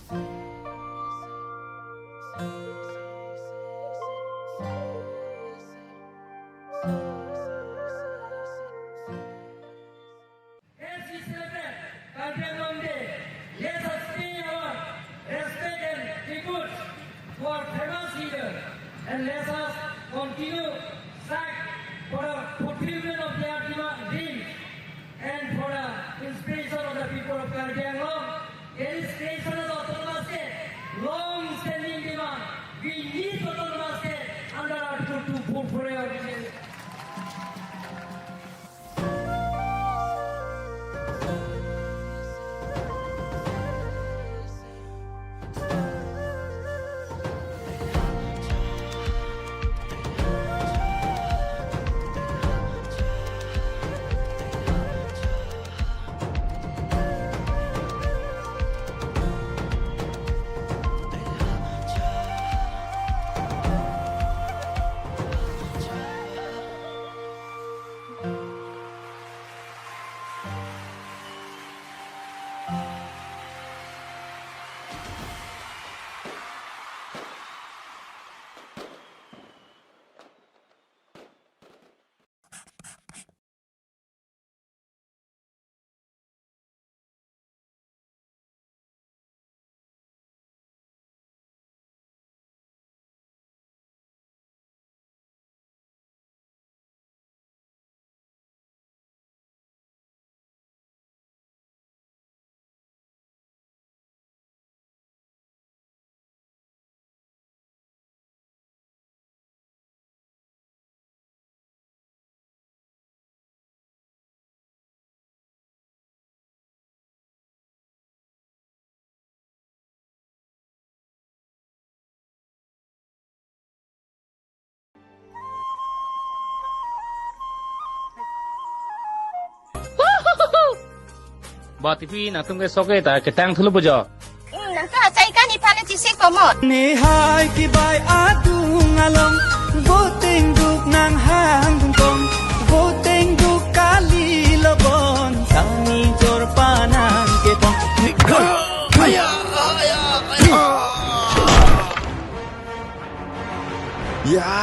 As we celebrate Karbi Anglong Day, let us pay our respect and tribute to our famous leader, and let us continue strive for the fulfillment of their dreams and for the inspiration of the people of Karbi Anglong. It is creation of the autonomous state, long-standing demand. We need autonomous state under Article 2 for our defense. Ba TV na tum ke soke ta ke tang thulu bujo. Nang ka chai ka ni phane chi sik komot. Ni hai ki bai adung along voting duk nang hang dung kong voting duk kali lobon sami jor panan ke tong aya aya ya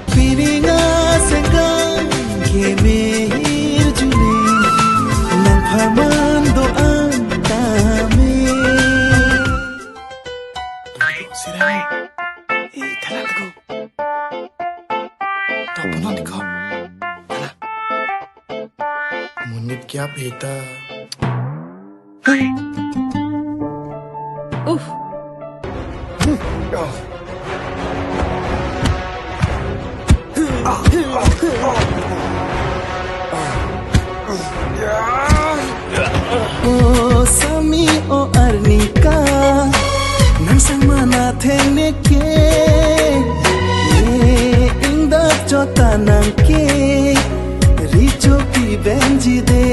pininga senggang ke mehir juni nang farman doang kami sirai tala ko toponon ko tala munit kya beta uff Oh Sami oh Arnika nang sang mana thene ke ye inda chota nang ke richo pi benji de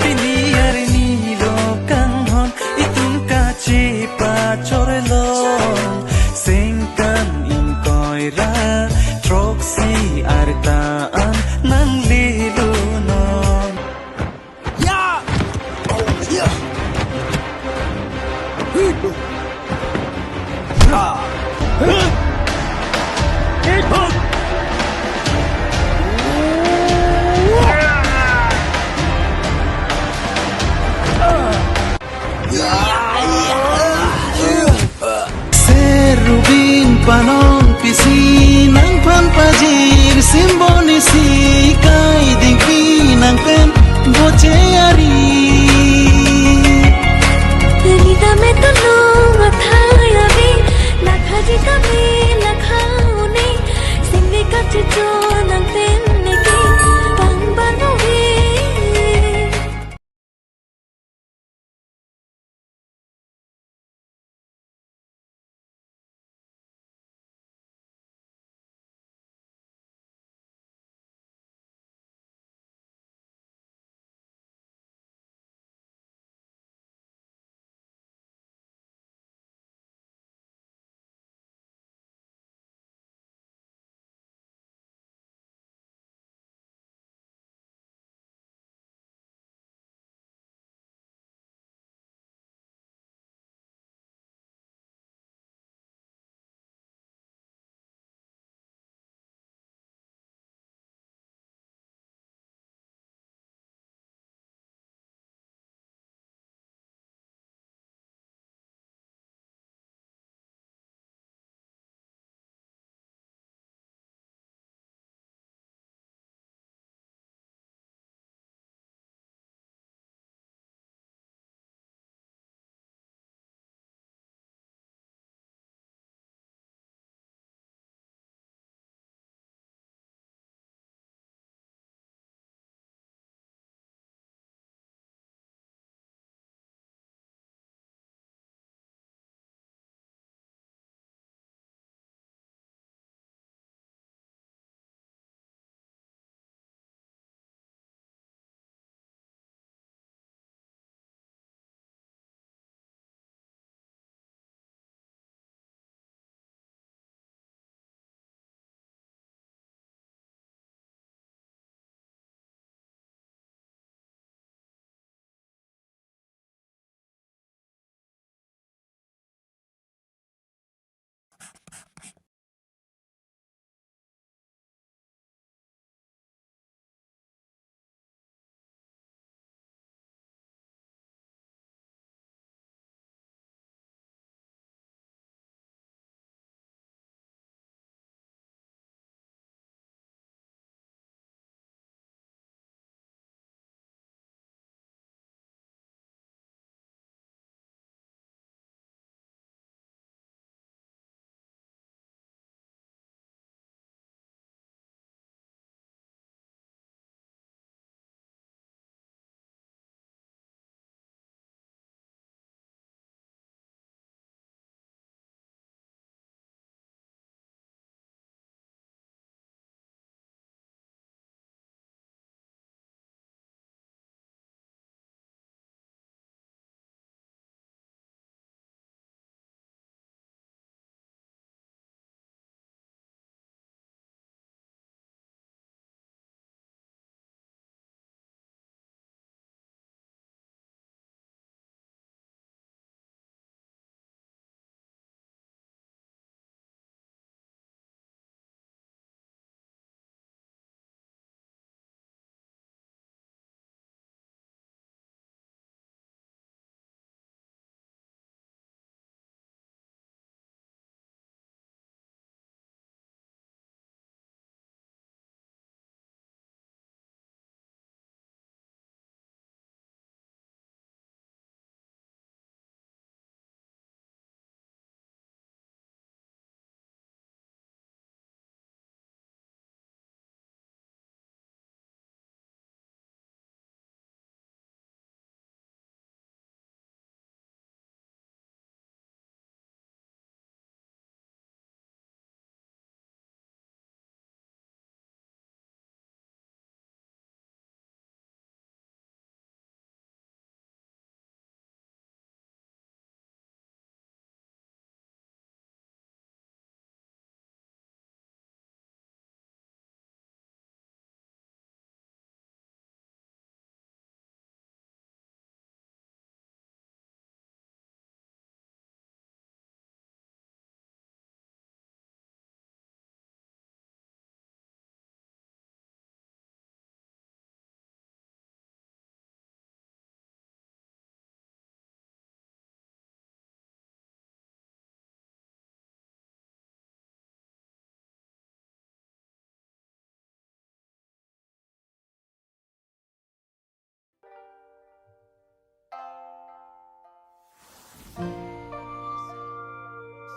piniyar ni lo kang hon itun ka chi pa chorelo sengkan in koira troxy artaan nang lilu non ya oh ya Serubin panon pisi nang pan pajir simboni si kai dingpi nang pen boche ari Nita me to no mathaya vi lakha ji kami lakha uni singni ka chicho nang ten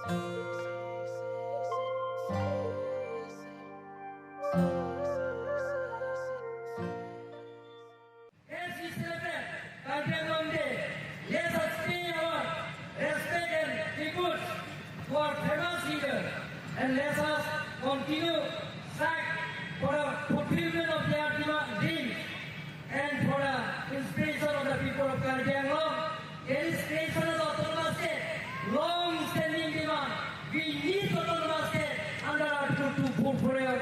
As we celebrate Karbi Anglong Day, let us pay our respect and tribute to our famous leader, and let us continue strive for the fulfillment of their dreams and for the inspiration of the people of Karbi Anglong. There is creation of autonomous state, long-standing demand. We need autonomous state under Article 2 for our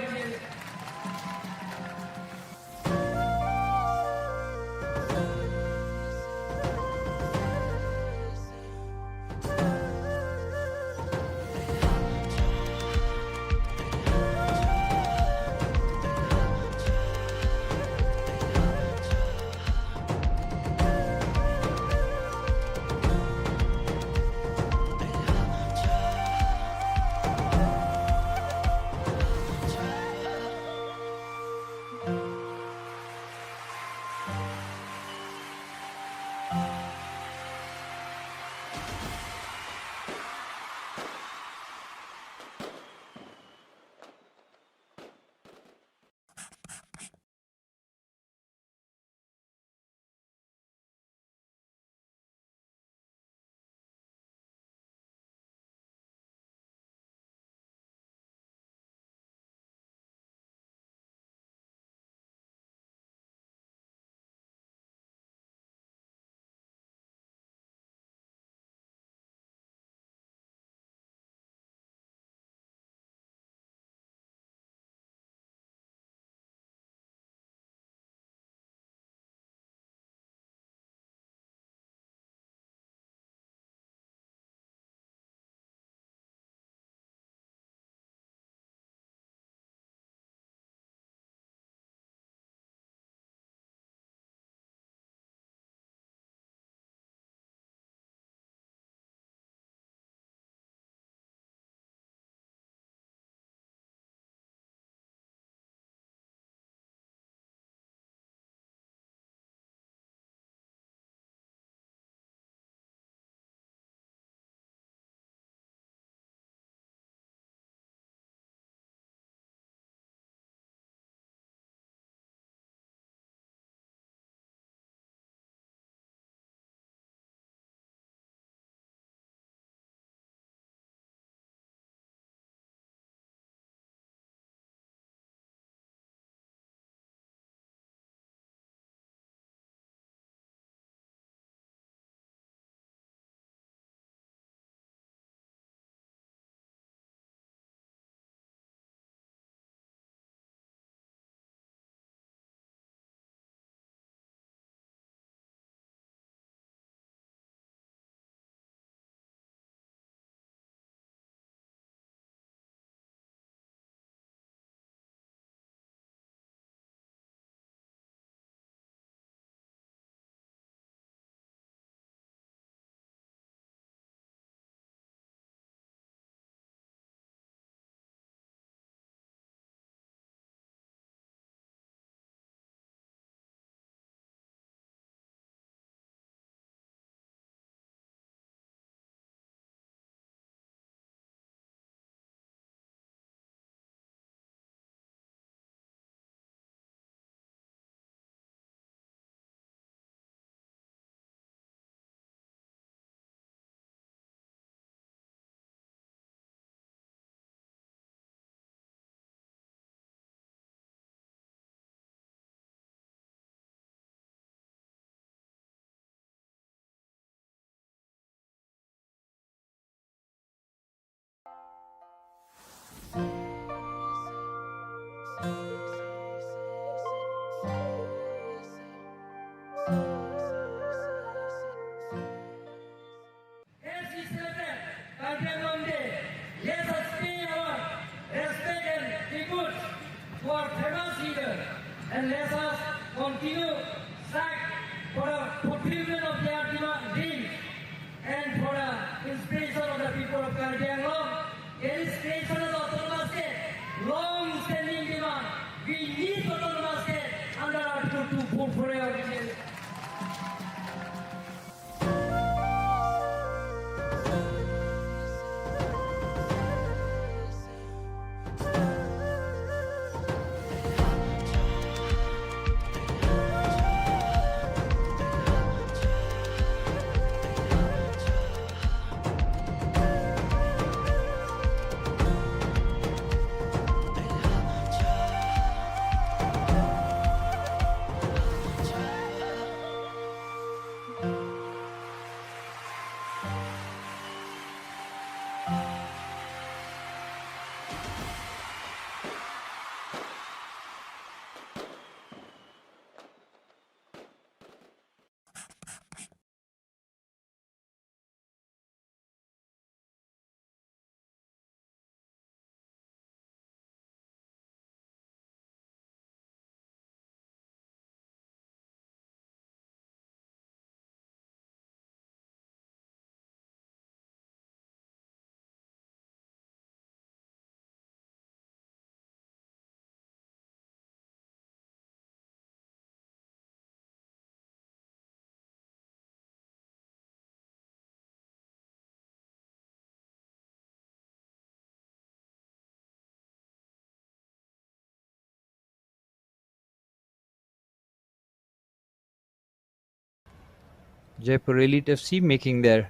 Jaipur Elite FC making their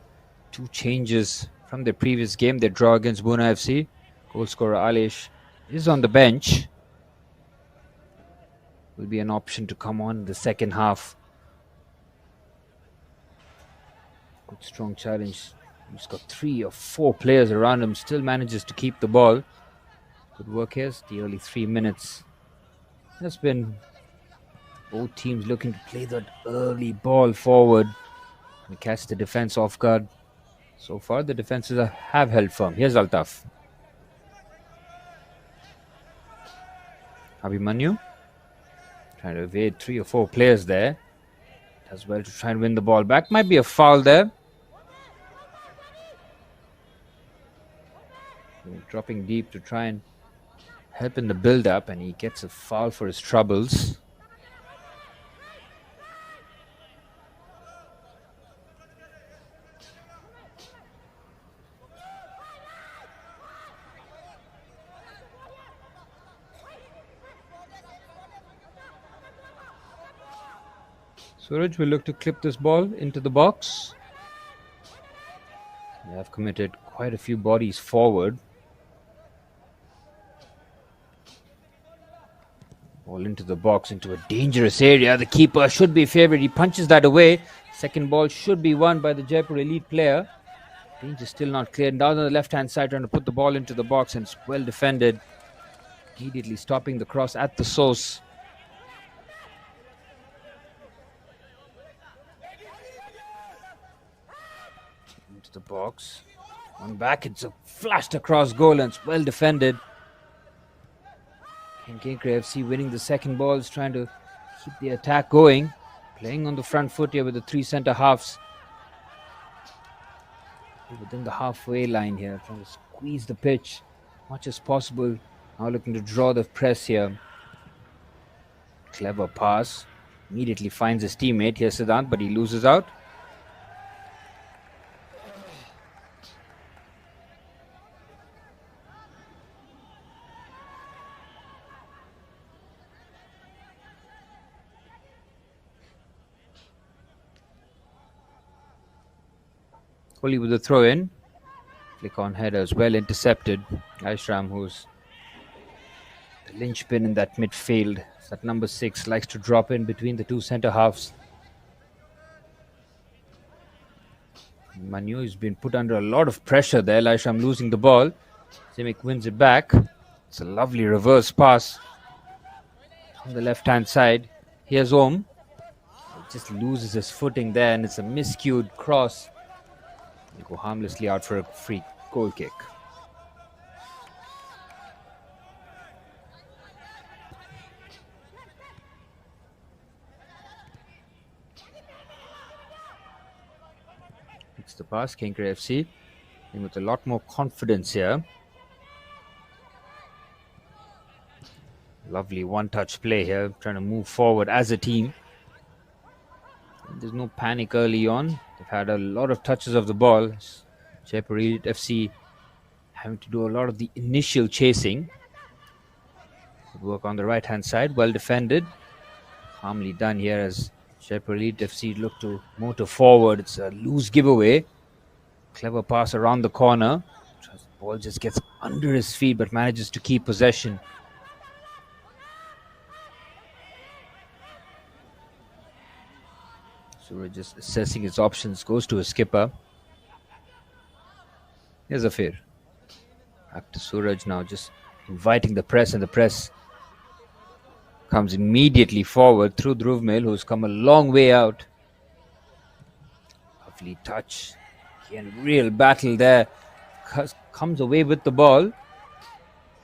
2 changes from their previous game, their draw against Buna FC. Goal scorer Alish is on the bench. Will be an option to come on in the second half. Good strong challenge. He's got 3 or 4 players around him, still manages to keep the ball. Good work here. The early 3 minutes has been both teams looking to play that early ball forward and catch the defense off guard. So far, the defenses have held firm. Here's Altaf. Abhimanyu trying to evade 3 or 4 players there. Does well to try and win the ball back. Might be a foul there. Dropping deep to try and help in the build-up, and he gets a foul for his troubles. Suraj will look to clip this ball into the box. They have committed quite a few bodies forward. Ball into the box, into a dangerous area. The keeper should be favored. He punches that away. Second ball should be won by the Jaipur Elite player. Danger still not cleared. Down on the left-hand side, trying to put the ball into the box, and it's well defended. Immediately stopping the cross at the source. Into the box. One back, it's a flashed across goal, and it's well defended. And Kenkre FC winning the second ball, is trying to keep the attack going. Playing on the front foot here with the 3 centre halves. Within the halfway line here, trying to squeeze the pitch as much as possible. Now looking to draw the press here. Clever pass. Immediately finds his teammate here, Siddhant, but he loses out. Kohli with the throw in. Flick on header as well, intercepted. Aishram, who's the linchpin in that midfield. That number 6 likes to drop in between the 2 centre halves. Manu has been put under a lot of pressure there. Aishram losing the ball. Simic wins it back. It's a lovely reverse pass on the left hand side. Here's Om. He just loses his footing there, and it's a miscued cross. He'll go harmlessly out for a free goal kick. It's the pass, Kenkre FC. And with a lot more confidence here. Lovely one-touch play here, trying to move forward as a team. There's no panic early on. They've had a lot of touches of the ball. Jaipur Elite FC having to do a lot of the initial chasing. Good work on the right-hand side, well defended. Calmly done here as Jaipur Elite FC look to motor forward. It's a loose giveaway. Clever pass around the corner. The ball just gets under his feet but manages to keep possession. Suraj just assessing his options, goes to a skipper. Here's Afir. Back to Suraj now, just inviting the press, and the press comes immediately forward through Dhruv Mill, who's come a long way out. Lovely touch. Again, real battle there. Comes away with the ball.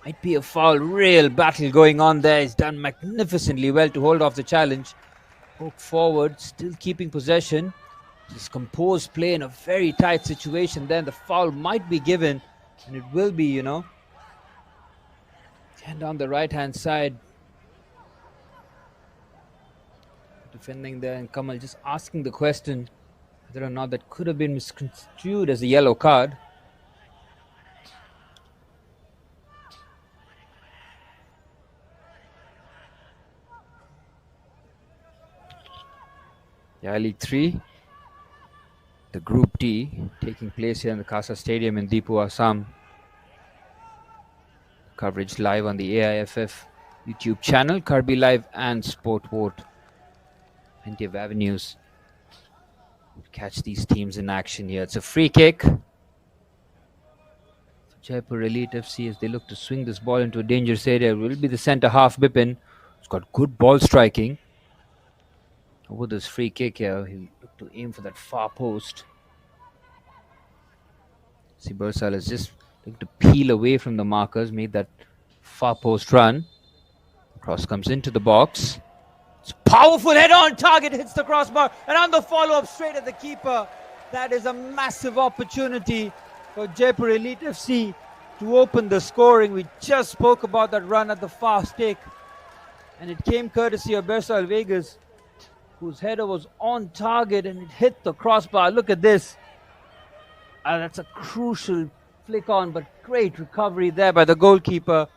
Might be a foul. Real battle going on there. He's done magnificently well to hold off the challenge. Poke forward, still keeping possession. Just composed play in a very tight situation. Then the foul might be given, and it will be, And down the right-hand side. Defending there, and Kamal just asking the question whether or not that could have been misconstrued as a yellow card. Yeah, League 3 The Group D taking place here in the Casa Stadium in Dipu, Assam. Coverage live on the AIFF YouTube channel, Karbi Live and Sport Vote. Plenty of avenues to catch these teams in action here. It's a free kick for Jaipur Elite FC as they look to swing this ball into a dangerous area. It will be the centre half, Bipin. He's got good ball striking. Over this free kick here, he'll look to aim for that far post. See, Bursal is just looking to peel away from the markers, made that far post run. Cross comes into the box. It's a powerful head on target, hits the crossbar, and on the follow-up straight at the keeper. That is a massive opportunity for Jaipur Elite FC to open the scoring. We just spoke about that run at the far stick, and it came courtesy of Bersal Vegas, whose header was on target and it hit the crossbar. Look at this. That's a crucial flick on, but great recovery there by the goalkeeper,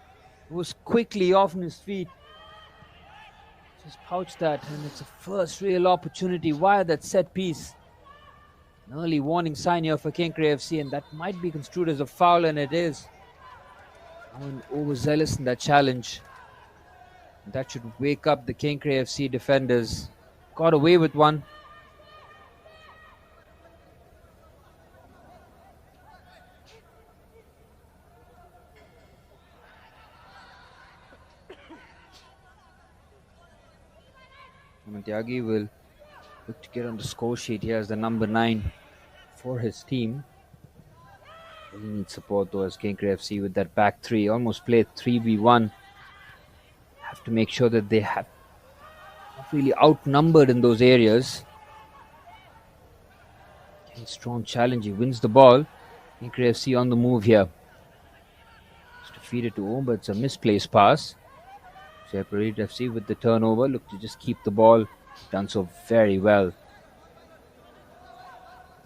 who was quickly off on his feet. Just pouched that, and it's a first real opportunity via that set piece. An early warning sign here for Kenkre FC, and that might be construed as a foul, and it is. Overzealous in that challenge. That should wake up the Kenkre FC defenders. Got away with one. Tyagi will look to get on the score sheet here as the number 9 for his team. He needs support though as Kenkre FC with that back 3. Almost played 3v1. Have to make sure that they have not really outnumbered in those areas. Getting strong challenge. He wins the ball. Kenkre FC on the move here. Just to feed it to home, but it's a misplaced pass. Jaipur Elite FC with the turnover, look to just keep the ball. Done so very well.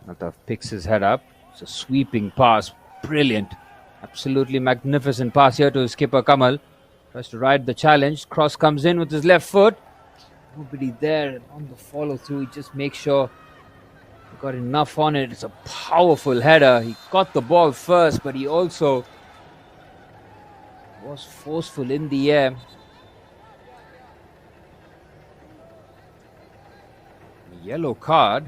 Altaf picks his head up. It's a sweeping pass. Brilliant. Absolutely magnificent pass here to his skipper Kamal. Tries to ride the challenge. Cross comes in with his left foot. Nobody there on the follow through. He just makes sure he got enough on it. It's a powerful header. He got the ball first, but he also was forceful in the air. Yellow card.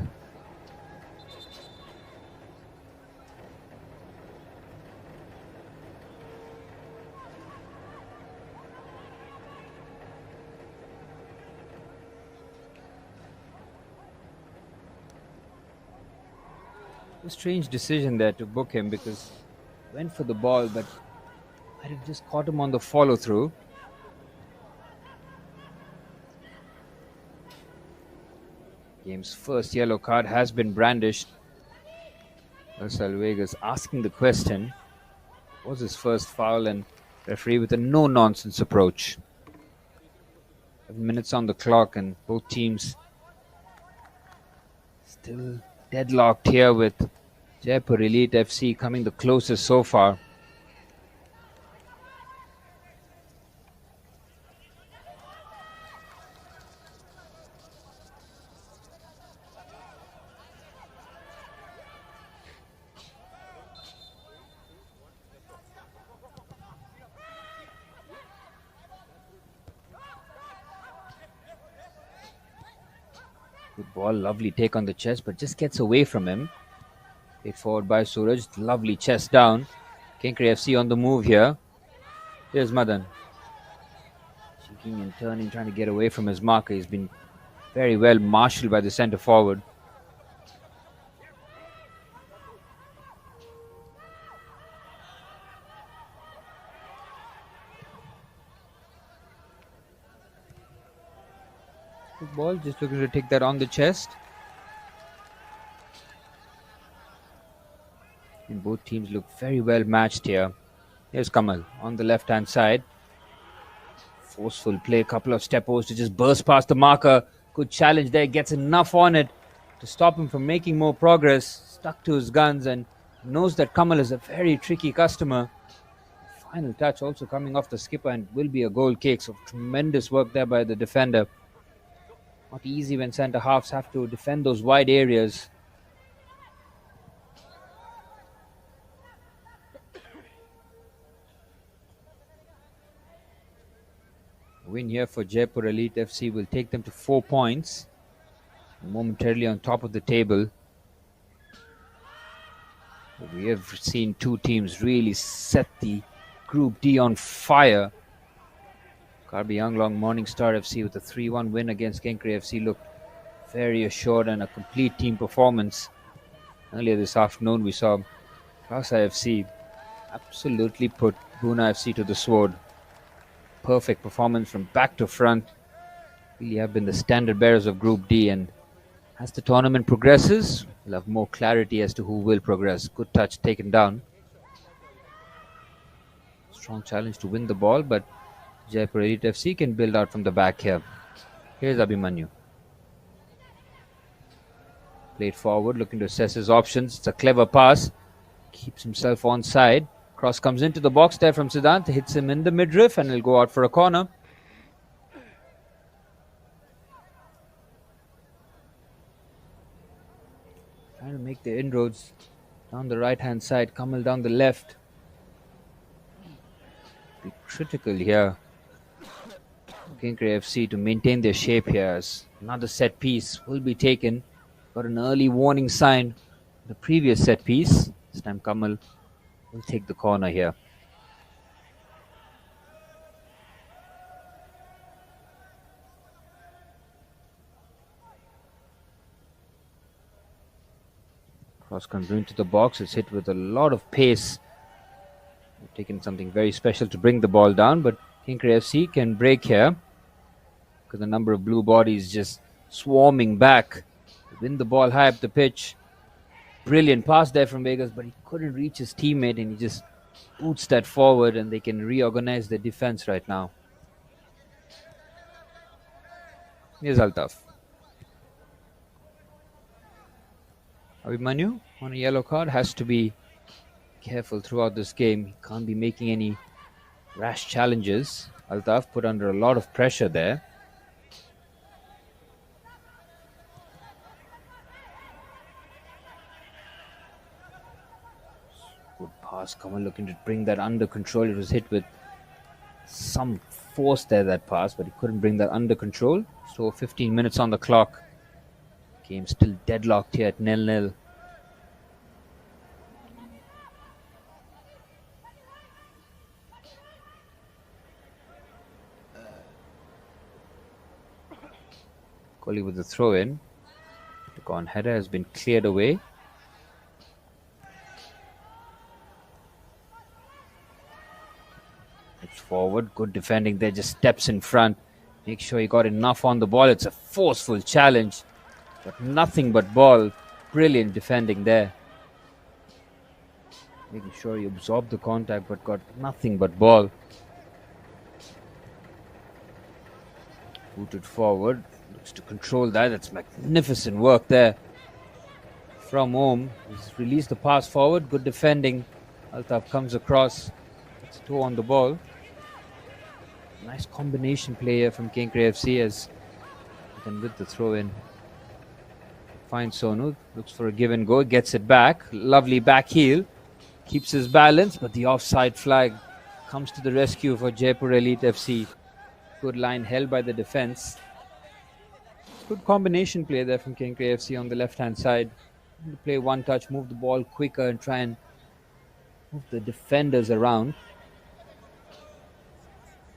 A strange decision there to book him because he went for the ball, but might have just caught him on the follow through. Game's first yellow card has been brandished. Bersal Vegas asking the question. Was his first foul, and referee with a no-nonsense approach. 7 minutes on the clock and both teams still deadlocked here with Jaipur Elite FC coming the closest so far. Good ball, lovely take on the chest, but just gets away from him. Played forward by Suraj, lovely chest down. Kenkre FC on the move here. Here's Madan. Cheeking and turning, trying to get away from his marker. He's been very well marshaled by the centre forward. Good ball, just looking to take that on the chest. And both teams look very well matched here. Here's Kamal on the left hand side. Forceful play, couple of steppos to just burst past the marker. Good challenge there, gets enough on it to stop him from making more progress. Stuck to his guns and knows that Kamal is a very tricky customer. Final touch also coming off the skipper and will be a goal kick. So tremendous work there by the defender. Not easy when centre halves have to defend those wide areas. Win here for Jaipur Elite FC will take them to 4 points, momentarily on top of the table. We have seen two teams really set the Group D on fire. Karbi Anglong Morningstar FC with a 3-1 win against Kenkre FC looked very assured and a complete team performance. Earlier this afternoon we saw Klasa FC absolutely put Guna FC to the sword. Perfect performance from back to front. Really have been the standard bearers of Group D, and as the tournament progresses, we'll have more clarity as to who will progress. Good touch taken down. Strong challenge to win the ball, but Jaipur Elite FC can build out from the back here. Here's Abhimanyu. Played forward, looking to assess his options. It's a clever pass. Keeps himself onside. Cross comes into the box there from Siddhant. Hits him in the midriff and he'll go out for a corner. Trying to make the inroads down the right-hand side. Kamal down the left. Be critical here. Kenkre FC to maintain their shape here, as another set piece will be taken. Got an early warning sign. The previous set piece. This time Kamal will take the corner here. Cross comes into the box. It's hit with a lot of pace. They've taken something very special to bring the ball down, but Kenkre FC can break here because the number of blue bodies just swarming back. Win the ball high up the pitch. Brilliant pass there from Vegas, but he couldn't reach his teammate and he just boots that forward, and they can reorganize their defense right now. Here's Altaf. Abhimanyu on a yellow card has to be careful throughout this game. He can't be making any rash challenges. Altaf put under a lot of pressure there. Good pass. Kamal looking to bring that under control. It was hit with some force there, that pass, but he couldn't bring that under control. So 15 minutes on the clock. Game still deadlocked here at 0-0. Kohli with the throw in. The gone header has been cleared away. It's forward. Good defending there. Just steps in front. Make sure he got enough on the ball. It's a forceful challenge. But nothing but ball. Brilliant defending there. Making sure he absorbed the contact but got nothing but ball. Booted forward. Looks to control that. That's magnificent work there from Om. He's released the pass forward. Good defending. Altaf comes across. It's a toe on the ball. Nice combination play here from Kenkre FC as then with the throw in. Finds Sonu. Looks for a give and go. Gets it back. Lovely back heel. Keeps his balance, but the offside flag comes to the rescue for Jaipur Elite FC. Good line held by the defense. Good combination play there from Kenkre FC on the left-hand side. Play one touch, move the ball quicker and try and move the defenders around.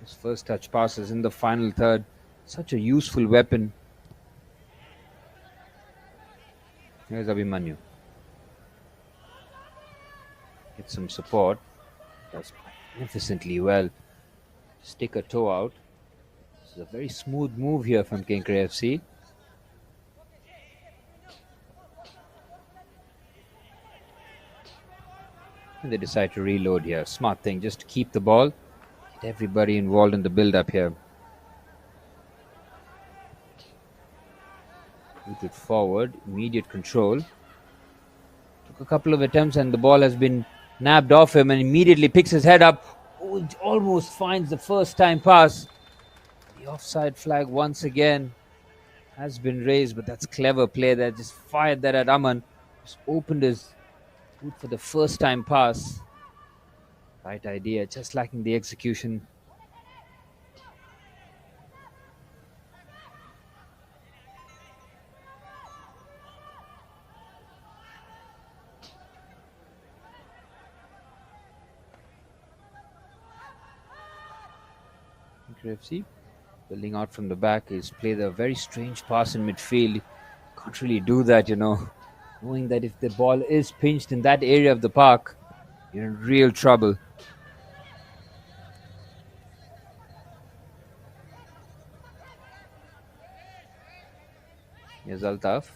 His first touch passes in the final third. Such a useful weapon. Here's Abhimanyu. Gets some support. Does magnificently well. Stick a toe out. This is a very smooth move here from Kenkre FC. And they decide to reload here. Smart thing, just to keep the ball. Get everybody involved in the build-up here. Put it forward, immediate control. Took a couple of attempts and the ball has been nabbed off him, and immediately picks his head up. Oh, it almost finds the first time pass. The offside flag once again has been raised, but that's clever play there. Just fired that at Aman. Just opened his boot for the first time pass. Right idea, just lacking the execution. Kenkre FC building out from the back. He's played a very strange pass in midfield. Can't really do that, knowing that if the ball is pinched in that area of the park, you're in real trouble. Here's Altaf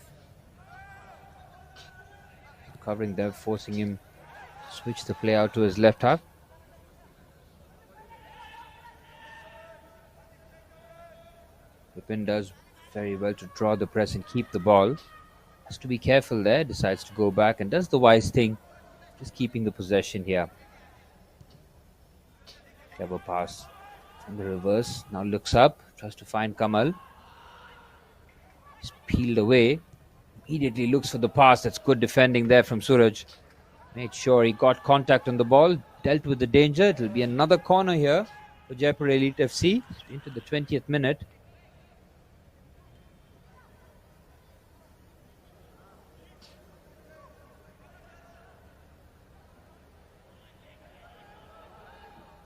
covering Dev, forcing him to switch the play out to his left half. Vipin does very well to draw the press and keep the ball. Has to be careful there, decides to go back and does the wise thing, just keeping the possession here. Clever pass from the reverse, now looks up, tries to find Kamal. He's peeled away, immediately looks for the pass. That's good defending there from Suraj. Made sure he got contact on the ball, dealt with the danger. It'll be another corner here for Jaipur Elite FC into the 20th minute.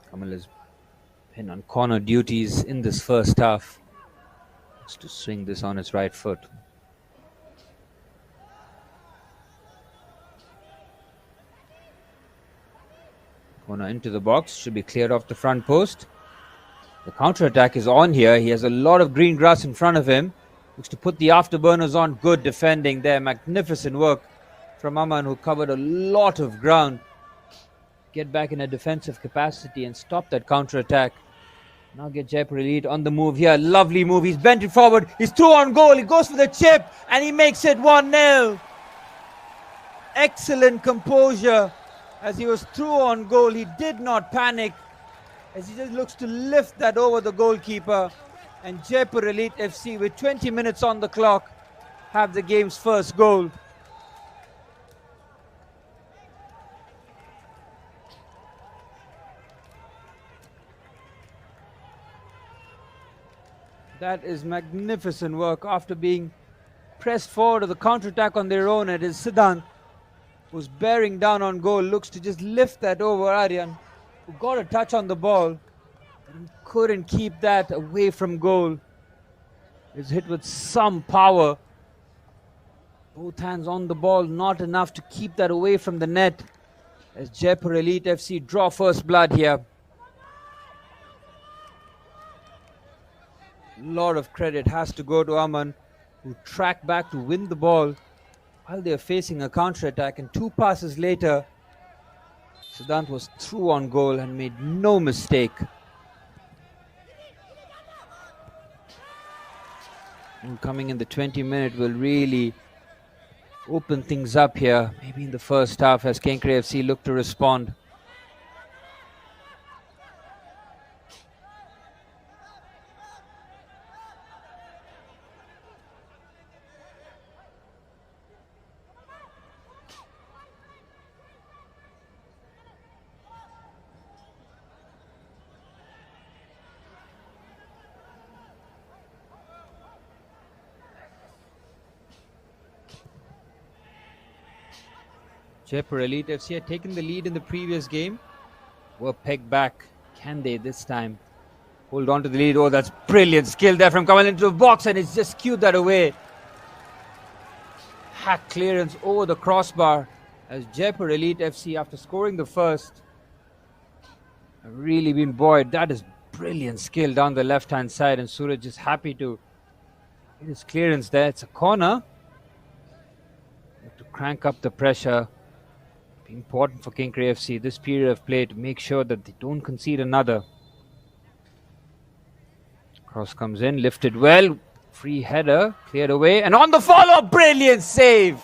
Kamal has been on corner duties in this first half. Just to swing this on his right foot. Corner into the box, should be cleared off the front post. The counter-attack is on here. He has a lot of green grass in front of him. Looks to put the afterburners on. Good defending there. Magnificent work from Aman, who covered a lot of ground. Get back in a defensive capacity and stop that counter-attack. Now get Jaipur Elite on the move here. Lovely move. He's bent it forward. He's through on goal. He goes for the chip and he makes it 1-0. Excellent composure as he was through on goal. He did not panic as he just looks to lift that over the goalkeeper. And Jaipur Elite FC, with 20 minutes on the clock, have the game's first goal. That is magnificent work after being pressed forward to the counter-attack on their own. It is Siddhant who's bearing down on goal, looks to just lift that over Aryan, who got a touch on the ball and couldn't keep that away from goal. It's hit with some power. Both hands on the ball, not enough to keep that away from the net as Jaipur Elite FC draw first blood here. A lot of credit has to go to Aman, who tracked back to win the ball while they are facing a counter-attack, and 2 passes later, Siddhant was through on goal and made no mistake. And coming in the 20 minute will really open things up here, maybe in the first half as Kenkre FC look to respond. Jaipur Elite FC had taken the lead in the previous game. Were pegged back. Can they this time hold on to the lead? Oh, that's brilliant skill there from Kamal into the box, and it's just cued that away. Hack clearance over the crossbar as Jaipur Elite FC, after scoring the first, have really been buoyed. That is brilliant skill down the left-hand side, and Suraj is happy to get his clearance there. It's a corner. To crank up the pressure. Important for Kenkre FC this period of play to make sure that they don't concede another. Cross comes in, lifted well, free header, cleared away, and on the follow, brilliant save!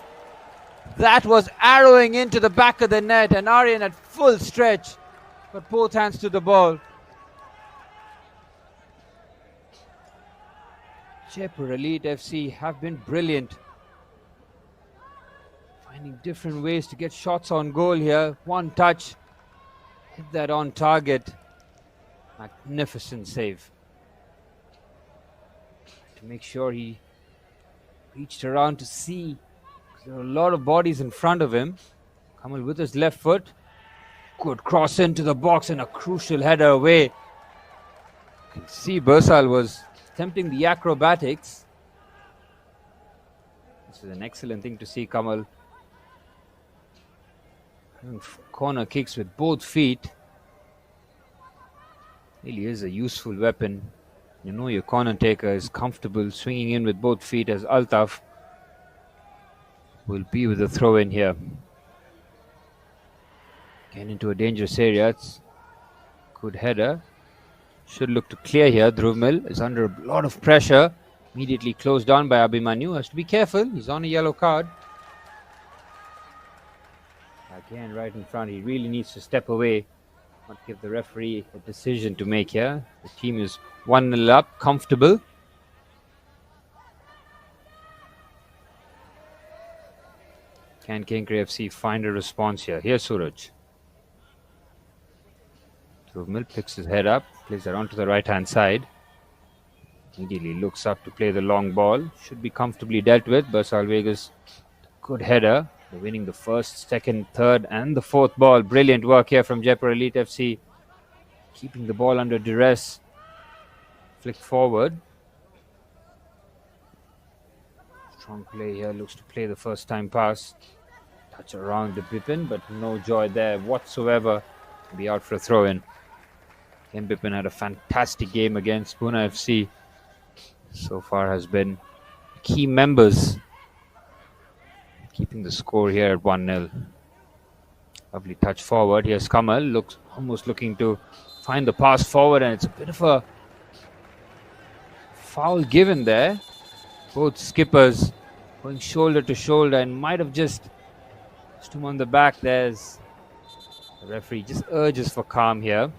That was arrowing into the back of the net, and Aryan at full stretch, but both hands to the ball. Jaipur Elite FC have been brilliant. Finding different ways to get shots on goal here. One touch, hit that on target. Magnificent save. To make sure he reached around to see. There are a lot of bodies in front of him. Kamal with his left foot. Good cross into the box and a crucial header away. can see Bersal was attempting the acrobatics. This is an excellent thing to see Kamal. Corner kicks with both feet. Really is a useful weapon. You know your corner taker is comfortable swinging in with both feet, as Altaf will be with the throw in here. Getting into a dangerous area. It's good header. Should look to clear here. Dhruvmil is under a lot of pressure. Immediately closed down by Abhimanyu. Has to be careful. He's on a yellow card. Again, right in front. He really needs to step away. Not give the referee a decision to make here. The team is 1-0 up. Comfortable. Can Kenkre FC find a response here? Here's Suraj. Dhruvmil picks his head up. Plays it onto the right-hand side. Immediately looks up to play the long ball. Should be comfortably dealt with. Bersal Vegas, good header. They're winning the first, second, third and the fourth ball. Brilliant work here from Jaipur Elite FC. Keeping the ball under duress. Flick forward. Strong play here. Looks to play the first time pass. Touch around the Bipin, but no joy there whatsoever. Be out for a throw-in. Ken Bipin had a fantastic game against Pune FC. So far has been key members keeping the score here at 1-0. Lovely touch forward. Here's Kamal. Looks almost looking to find the pass forward, and it's a bit of a foul given there. Both skippers going shoulder to shoulder and might have just touched him on the back. There's the referee just urges for calm here.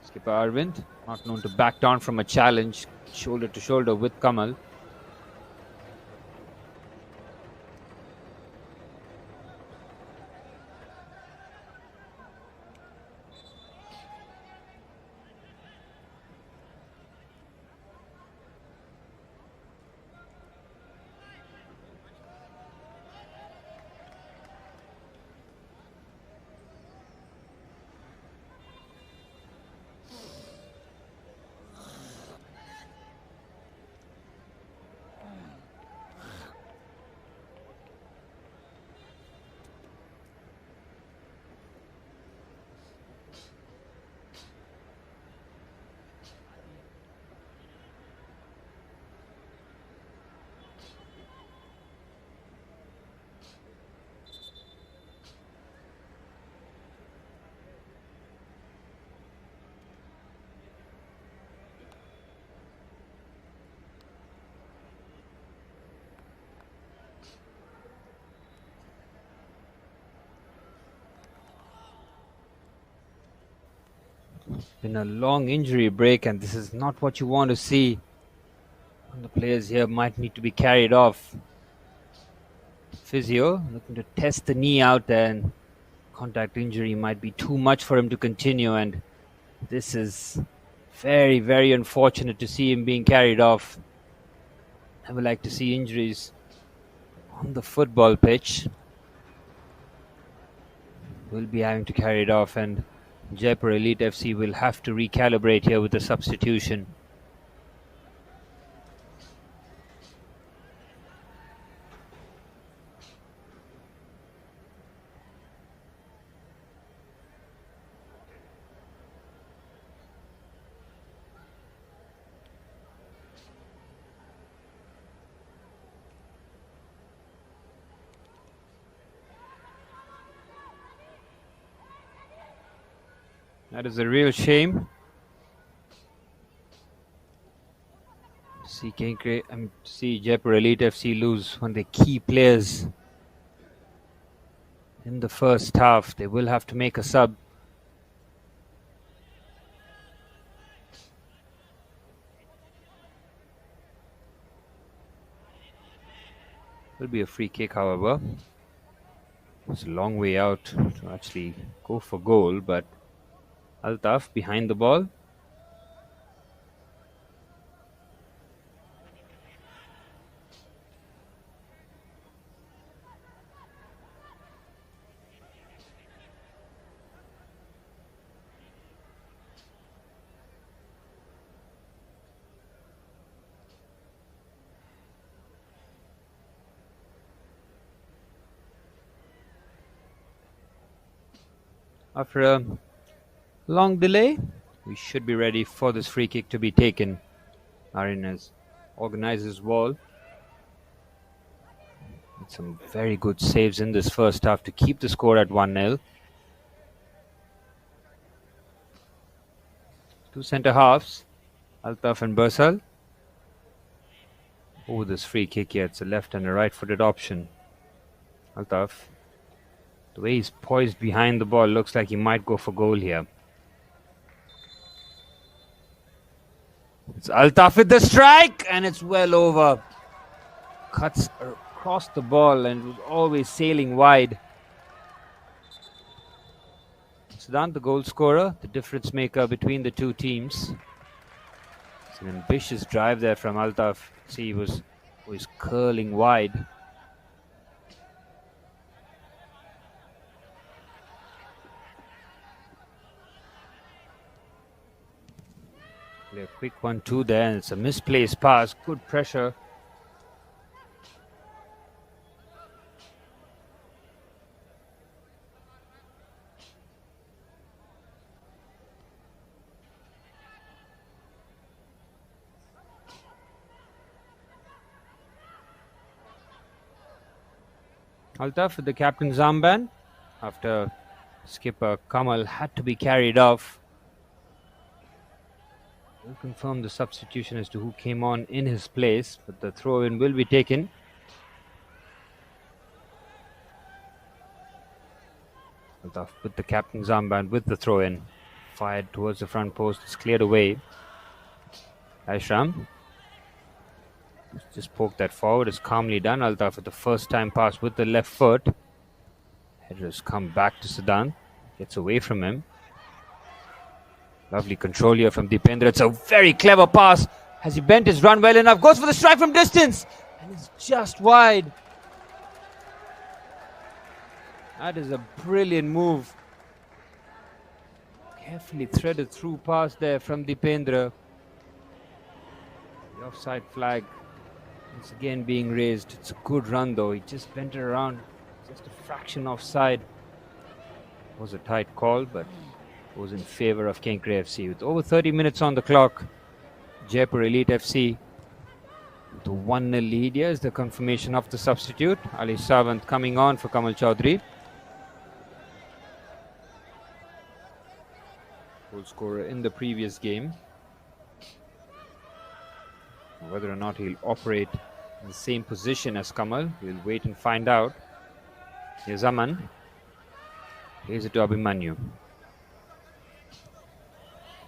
Skipper Arvind, not known to back down from a challenge, shoulder to shoulder with Kamal. Been a long injury break, and this is not what you want to see. The players here might need to be carried off. Physio looking to test the knee out there, and contact injury might be too much for him to continue, and this is very, very unfortunate to see him being carried off. Never like to see injuries on the football pitch. We'll be having to carry it off, and Jaipur Elite FC will have to recalibrate here with the substitution. That is a real shame. See Jaipur Elite FC lose one of their key players in the first half. They will have to make a sub. Will be a free kick, however. It's a long way out to actually go for goal, but Altaf behind the ball. After a long delay, we should be ready for this free kick to be taken. Aryan has organized his wall. With some very good saves in this first half to keep the score at 1-0. Two centre halves, Altaf and Bersal. Oh, this free kick here. It's a left and a right-footed option. Altaf, the way he's poised behind the ball, looks like he might go for goal here. It's Altaf with the strike, and it's well over. Cuts across the ball and was always sailing wide. Siddhant, the goal scorer, the difference maker between the two teams. It's an ambitious drive there from Altaf. See, he was curling wide. Play a quick 1-2 there, and it's a misplaced pass. Good pressure. Altaf with the captain's armband after skipper Kamal had to be carried off. We'll confirm the substitution as to who came on in his place, but the throw-in will be taken. Altaf with the captain's armband with the throw-in. Fired towards the front post, it's cleared away. Aishram just poked that forward, it's calmly done. Altaf with the first time pass with the left foot. Headers come back to Siddhant, gets away from him. Lovely control here from Deependra. It's a very clever pass. Has he bent his run well enough? Goes for the strike from distance, and it's just wide. That is a brilliant move. Carefully threaded through pass there from Deependra. The offside flag is again being raised. It's a good run though. He just bent it around, just a fraction offside. It was a tight call, but it was in favour of Kenkre FC. With over 30 minutes on the clock, Jaipur Elite FC with a 1-0 lead. Here is the confirmation of the substitute. Ali Savant coming on for Kamal Chaudhary. Goal scorer in the previous game. Whether or not he'll operate in the same position as Kamal, we'll wait and find out. Here's Aman. Here's it to Abhimanyu.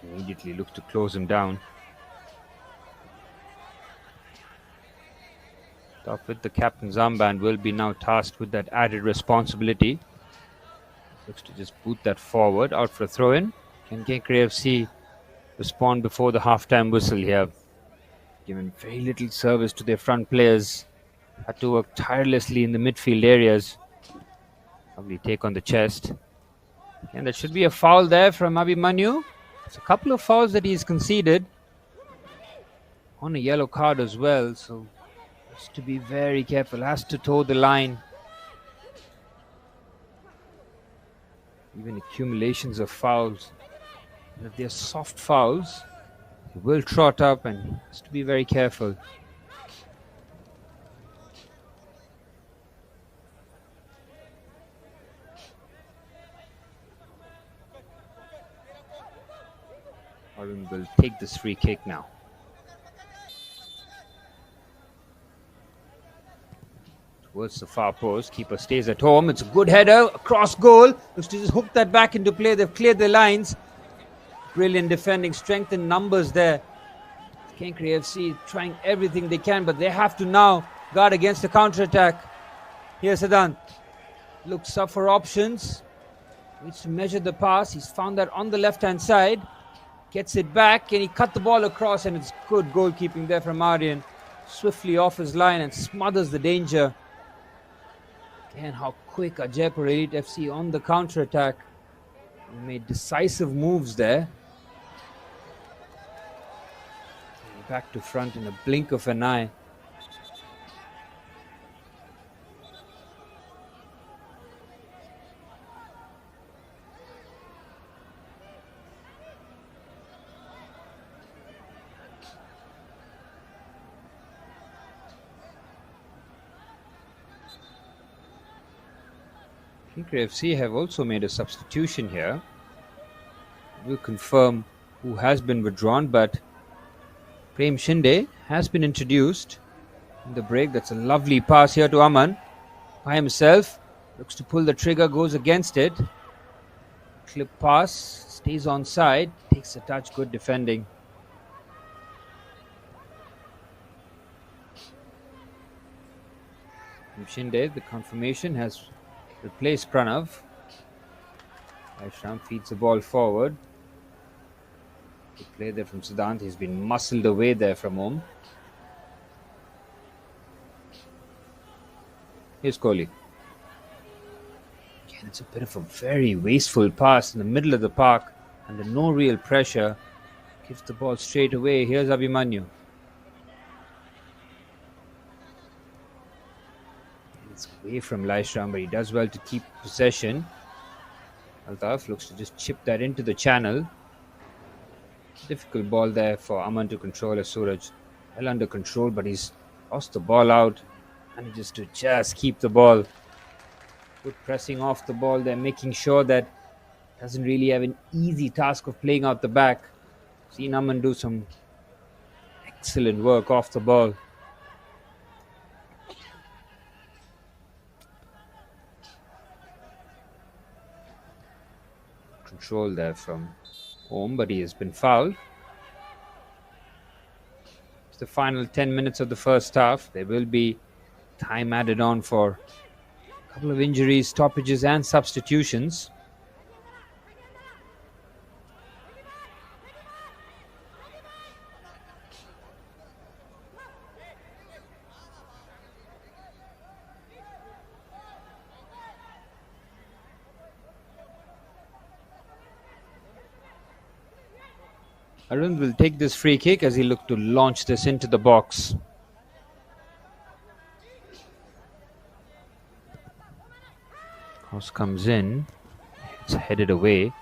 Immediately look to close him down. Top with the captain's armband will be now tasked with that added responsibility. Looks to just boot that forward, out for a throw-in. Can Kenkre FC respond before the half-time whistle here? Given very little service to their front players. Had to work tirelessly in the midfield areas. Lovely take on the chest. And there should be a foul there from Abhimanyu. It's a couple of fouls that he's conceded. On a yellow card as well. So has to be very careful. Has to toe the line. Even accumulations of fouls. And if they're soft fouls, he will trot up and has to be very careful. Arun will take this free kick now. Towards the far post, keeper stays at home. It's a good header, across goal. Looks to just hook that back into play. They've cleared their lines. Brilliant defending, strength in numbers there. Kenkre FC trying everything they can, but they have to now guard against the counter-attack. Here's Siddhant. Looks up for options. Needs to measure the pass. He's found that on the left-hand side. Gets it back, and he cut the ball across, and it's good goalkeeping there from Aryan. Swiftly off his line and smothers the danger. Again, how quick are Jaipur Elite FC on the counter-attack. He made decisive moves there. Back to front in a blink of an eye. Kenkre FC have also made a substitution here. We'll confirm who has been withdrawn, but Prem Shinde has been introduced in the break. That's a lovely pass here to Aman by himself. Looks to pull the trigger, goes against it. Clip pass, stays on side, takes a touch, good defending. Shinde, the confirmation, has replaced Pranav. Aishram feeds the ball forward. Good play there from Siddhant. He's been muscled away there from home. Here's Kohli. Again, it's a bit of a very wasteful pass in the middle of the park, under no real pressure. Gives the ball straight away. Here's Abhimanyu. It's away from Laishram, but he does well to keep possession. Altaf looks to just chip that into the channel. Difficult ball there for Aman to control as Suraj. Well under control, but he's lost the ball out. And just to keep the ball. Good pressing off the ball there, making sure that doesn't really have an easy task of playing out the back. Seen Aman do some excellent work off the ball. Control there from home, but he has been fouled. It's the final 10 minutes of the first half. There will be time added on for a couple of injuries, stoppages and substitutions. Arun will take this free kick as he looked to launch this into the box. Cross comes in. It's headed away.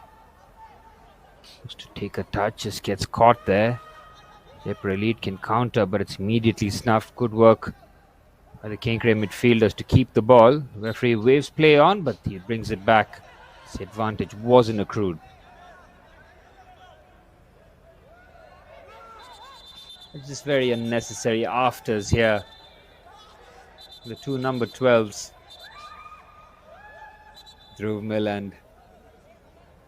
Supposed to take a touch, just gets caught there. Jaipur Elite can counter, but it's immediately snuffed. Good work by the Kenkre midfielders to keep the ball. The referee waves play on, but he brings it back. The advantage wasn't accrued. It's just very unnecessary afters here. The two number 12s, Dhruv Mill and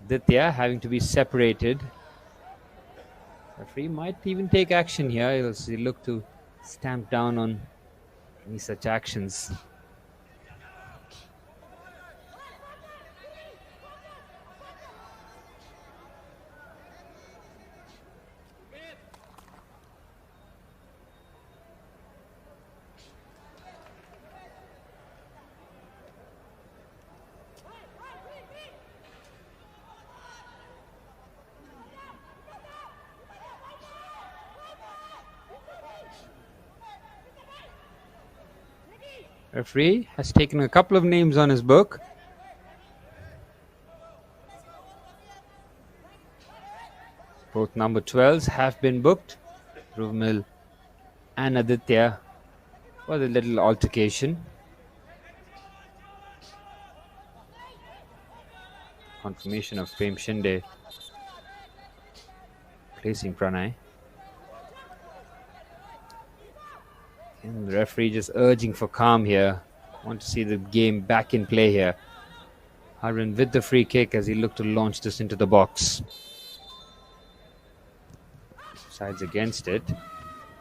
Ditya, having to be separated. Referee might even take action here. He'll look to stamp down on any such actions. Referee has taken a couple of names on his book. Both number 12s have been booked. Dhruv Mill and Aditya for the little altercation. Confirmation of Prem Shinde placing Pranay. And the referee just urging for calm here. Want to see the game back in play here. Harun with the free kick as he looked to launch this into the box. Sides against it.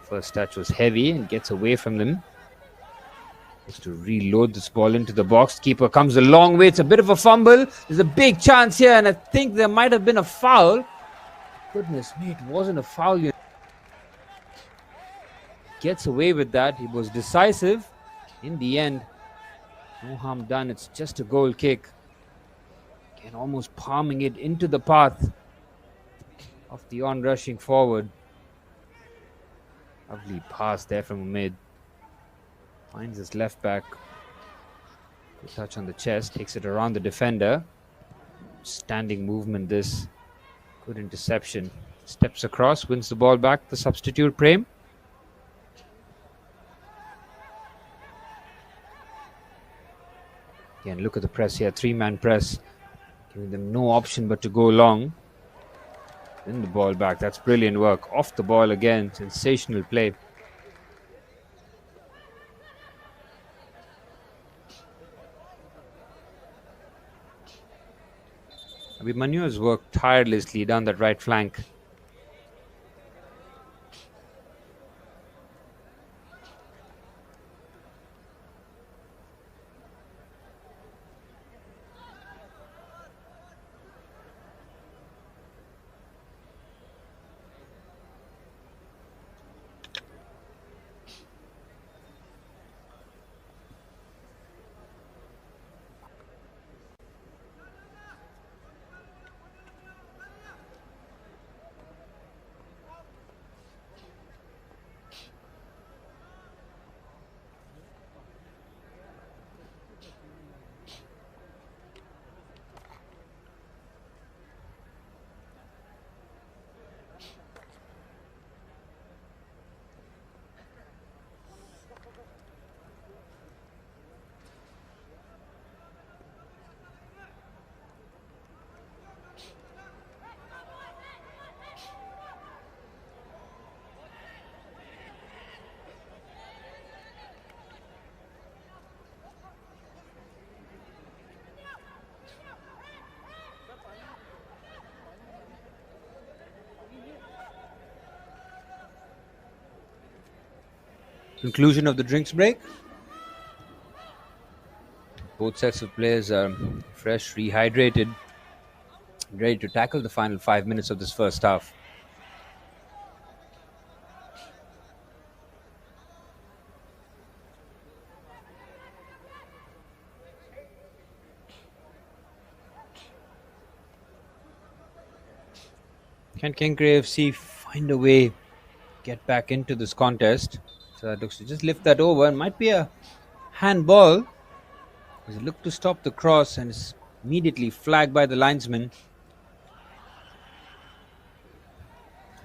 First touch was heavy and gets away from them. Just to reload this ball into the box. Keeper comes a long way. It's a bit of a fumble. There's a big chance here, and I think there might have been a foul. Goodness me, it wasn't a foul. Gets away with that. He was decisive. In the end, no harm done. It's just a goal kick. Again, almost palming it into the path of the on-rushing forward. Lovely pass there from Umid. Finds his left back. Good touch on the chest. Takes it around the defender. Standing movement this. Good interception. Steps across. Wins the ball back. The substitute Prem. Again, look at the press here. 3-man press. Giving them no option but to go long. Then the ball back. That's brilliant work. Off the ball again. Sensational play. Abhimanyu has worked tirelessly down that right flank. Conclusion of the drinks break. Both sets of players are fresh, rehydrated, ready to tackle the final 5 minutes of this first half. Can Kenkre FC find a way get back into this contest? So that looks to just lift that over, and might be a handball. He looked to stop the cross and is immediately flagged by the linesman.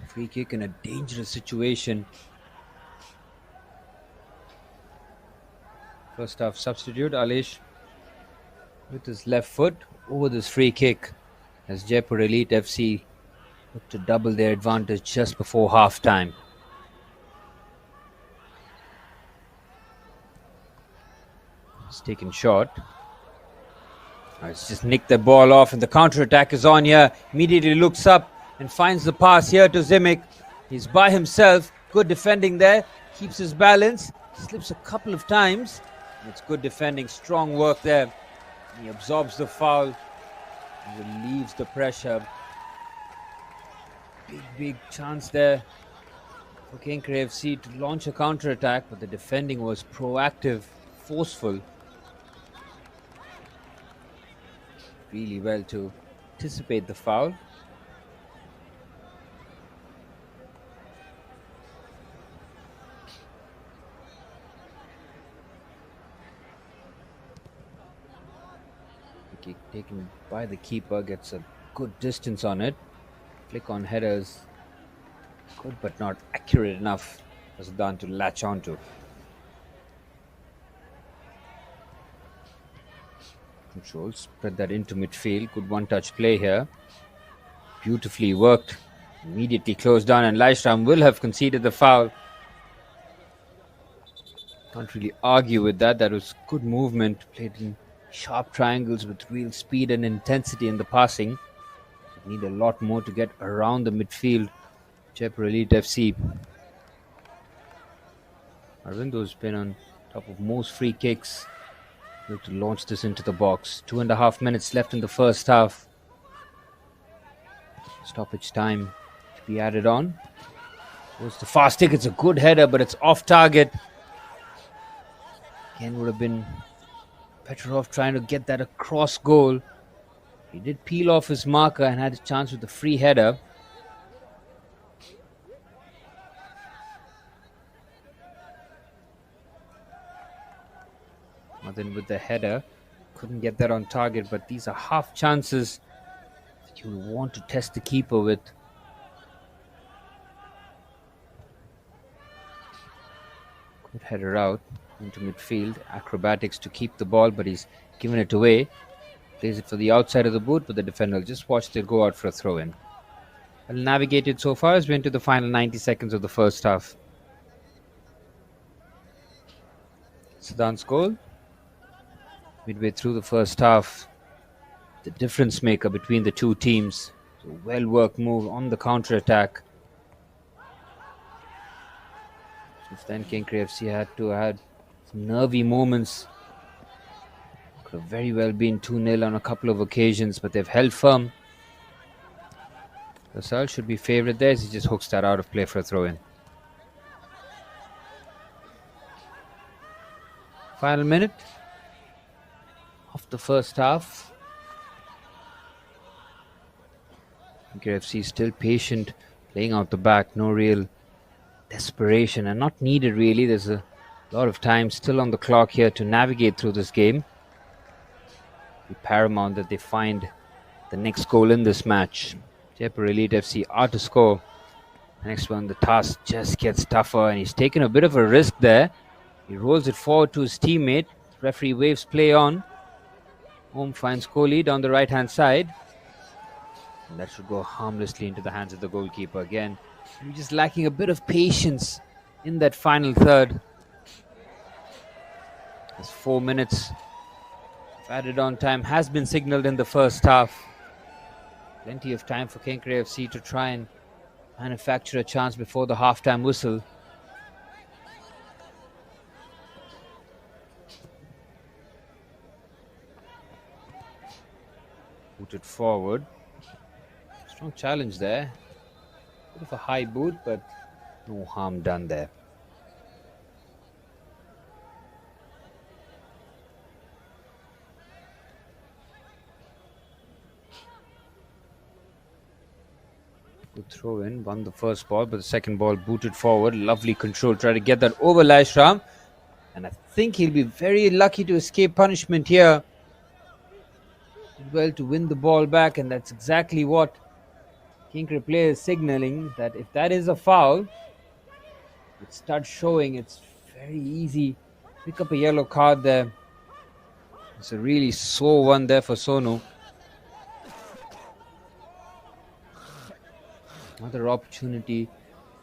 Free kick in a dangerous situation. First half substitute Alish with his left foot over this free kick as Jaipur Elite FC look to double their advantage just before half time. It's taken short. It's just nicked the ball off, and the counter attack is on here. Immediately looks up and finds the pass here to Zimic. He's by himself. Good defending there. Keeps his balance. Slips a couple of times. It's good defending. Strong work there. He absorbs the foul. He relieves the pressure. Big chance there for Kenkre FC to launch a counter attack, but the defending was proactive, forceful. Really well to anticipate the foul. The kick taken by the keeper, gets a good distance on it. Flick on headers, good but not accurate enough for Zidane to latch onto. Control, spread that into midfield. Good one-touch play here. Beautifully worked. Immediately closed down, and Leishram will have conceded the foul. Can't really argue with that. That was good movement. Played in sharp triangles with real speed and intensity in the passing. Need a lot more to get around the midfield. Jaipur Elite FC. Arvindo's been on top of most free kicks. Look to launch this into the box. 2.5 minutes left in the first half. Stoppage time to be added on. Goes the fast kick. It's a good header, but it's off target. Again, would have been better off trying to get that across goal. He did peel off his marker and had a chance with the free header. Then with the header, couldn't get that on target, but these are half chances that you want to test the keeper with. Good header out. into midfield. Acrobatics to keep the ball, but he's given it away. Plays it for the outside of the boot, but the defender will just watch it go out for a throw-in. Well navigated so far as we're into the final 90 seconds of the first half. Sudan's goal. Midway through the first half, the difference maker between the two teams. So well-worked move on the counter-attack. Just then Kenkre FC had to add some nervy moments. Could have very well been 2-0 on a couple of occasions, but they've held firm. Lasal should be favourite there as he just hooks that out of play for a throw-in. Final minute of the first half. Kenkre FC still patient, playing out the back, no real desperation and not needed really. There's a lot of time still on the clock here to navigate through this game. Be paramount that they find the next goal in this match. Jaipur Elite FC are to score. Next one, the task just gets tougher and he's taken a bit of a risk there. He rolls it forward to his teammate. Referee waves play on. Home finds Kohli down the right hand side. And that should go harmlessly into the hands of the goalkeeper again. We're just lacking a bit of patience in that final third. As 4 minutes of added on time has been signalled in the first half. Plenty of time for Kenkre FC to try and manufacture a chance before the half-time whistle. Put it forward. Strong challenge there. Bit of a high boot, but no harm done there. Good throw in, won the first ball, but the second ball booted forward. Lovely control, try to get that over Laishram. And I think he'll be very lucky to escape punishment here. Did well to win the ball back, and that's exactly what Kenkre player is signalling, that if that is a foul, it starts showing. It's very easy. Pick up a yellow card there. It's a really sore one there for Sonu. Another opportunity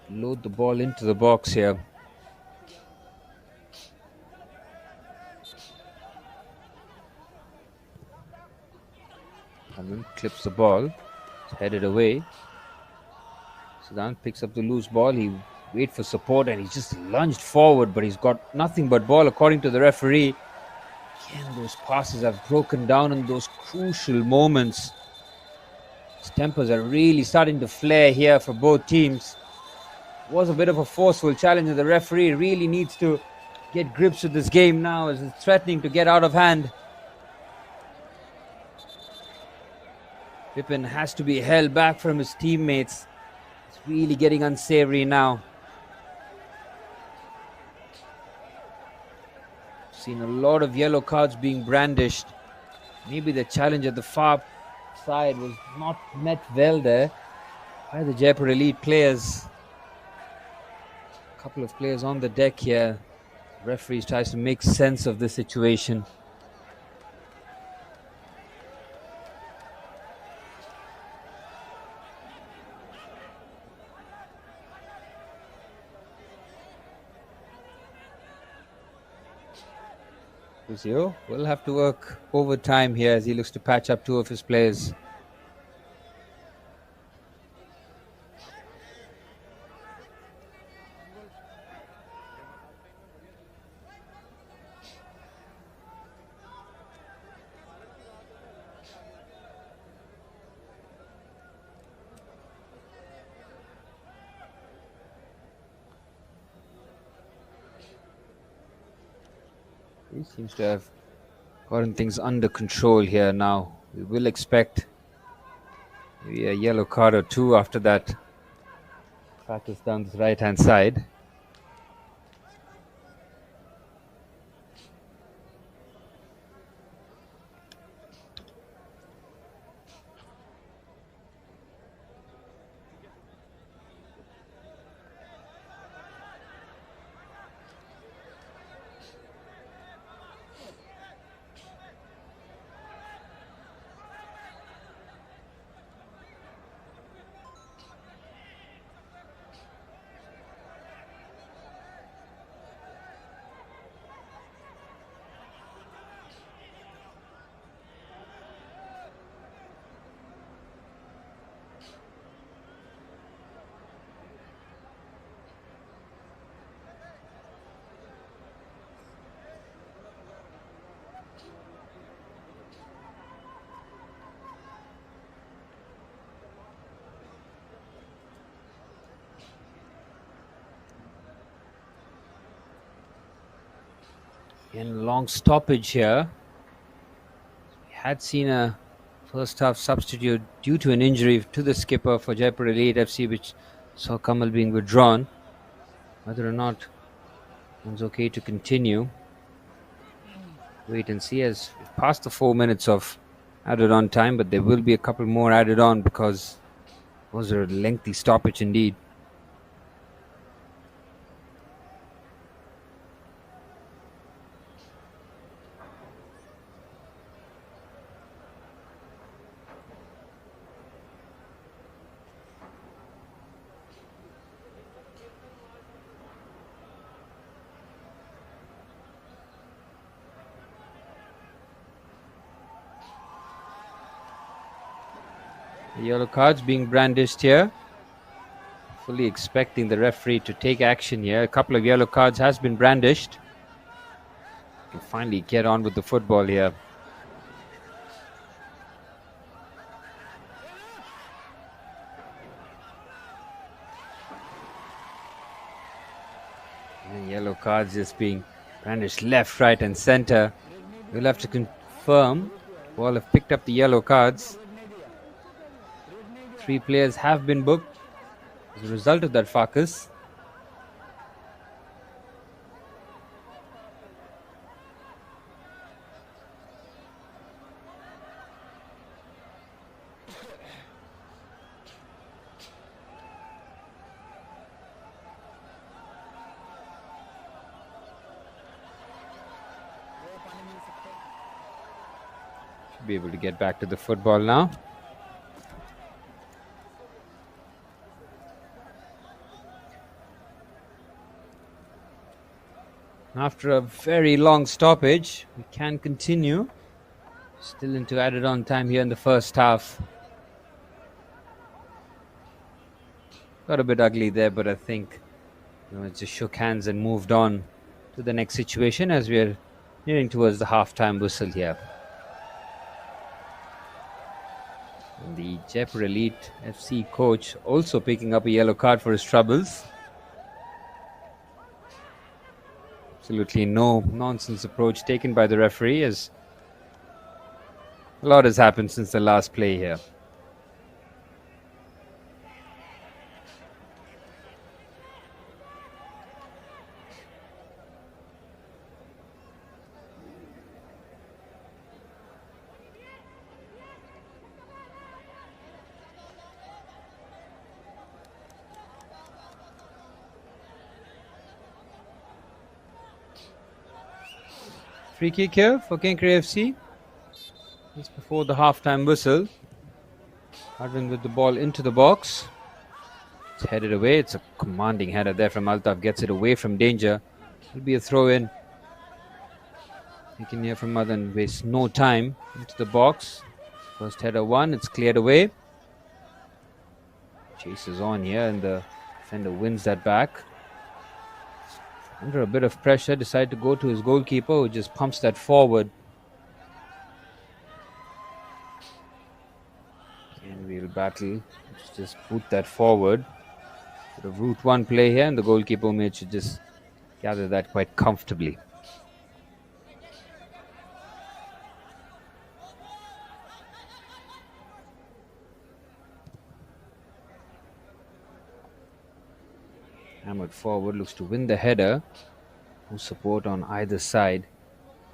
to load the ball into the box here. And then clips the ball. It's headed away. Sudan picks up the loose ball. He waits for support and he's just lunged forward, but he's got nothing but ball according to the referee. Again, those passes have broken down in those crucial moments. His tempers are really starting to flare here for both teams. It was a bit of a forceful challenge and the referee really needs to get grips with this game now as it's threatening to get out of hand. Pippin has to be held back from his teammates. It's really getting unsavory now. Seen a lot of yellow cards being brandished. Maybe the challenge at the far side was not met well there by the Jaipur Elite players. A couple of players on the deck here. The referee tries to make sense of the situation. Kuzio will have to work overtime here as he looks to patch up two of his players. He seems to have gotten things under control here now. We will expect maybe a yellow card or two after that practice down the right hand side. Again, long stoppage here. We had seen a first half substitute due to an injury to the skipper for Jaipur Elite FC, which saw Kamal being withdrawn. Whether or not it's okay to continue, wait and see, as we've passed the 4 minutes of added on time, but there will be a couple more added on because it was a lengthy stoppage indeed. The yellow cards being brandished here. Fully expecting the referee to take action here. A couple of yellow cards has been brandished. Can finally get on with the football here. And yellow cards just being brandished left, right and center. We'll have to confirm. All have picked up the yellow cards. 3 players have been booked as a result of that fracas. Should be able to get back to the football now. After a very long stoppage, we can continue. Still into added on time here in the first half. Got a bit ugly there, but I think it just shook hands and moved on to the next situation as we're nearing towards the half-time whistle here. And the Jaipur Elite FC coach also picking up a yellow card for his troubles. Absolutely no nonsense approach taken by the referee, as a lot has happened since the last play here. Free kick here for Kenkre FC. Just before the half-time whistle. Arvind with the ball into the box. It's headed away. It's a commanding header there from Altaf. Gets it away from danger. It'll be a throw-in. Taken here from Madan. Wastes no time. Into the box. First header one. It's cleared away. Chases on here and the defender wins that back. Under a bit of pressure, decide to go to his goalkeeper, who just pumps that forward. And we'll battle. Just boot that forward. Bit of route one play here, and the goalkeeper mate should just gather that quite comfortably. Hammered forward, looks to win the header. No support on either side.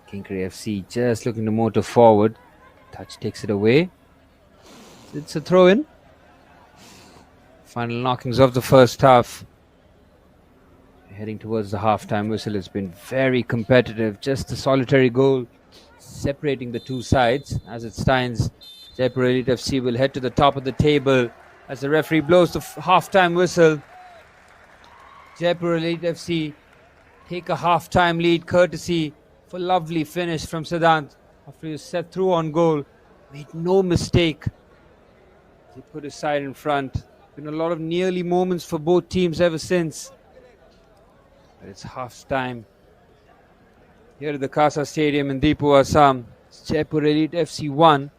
Kenkre FC just looking to motor forward. Touch takes it away. It's a throw-in. Final knockings of the first half. Heading towards the half-time whistle. It's been very competitive. Just a solitary goal separating the two sides. As it stands, Jaipur Elite FC will head to the top of the table as the referee blows the half-time whistle. Jaipur Elite FC take a half-time lead courtesy for lovely finish from Siddhant after he was set through on goal. Made no mistake. He put his side in front. Been a lot of nearly moments for both teams ever since. But it's half-time here at the Kasa Stadium in Deepu, Assam. It's Jaipur Elite FC 1,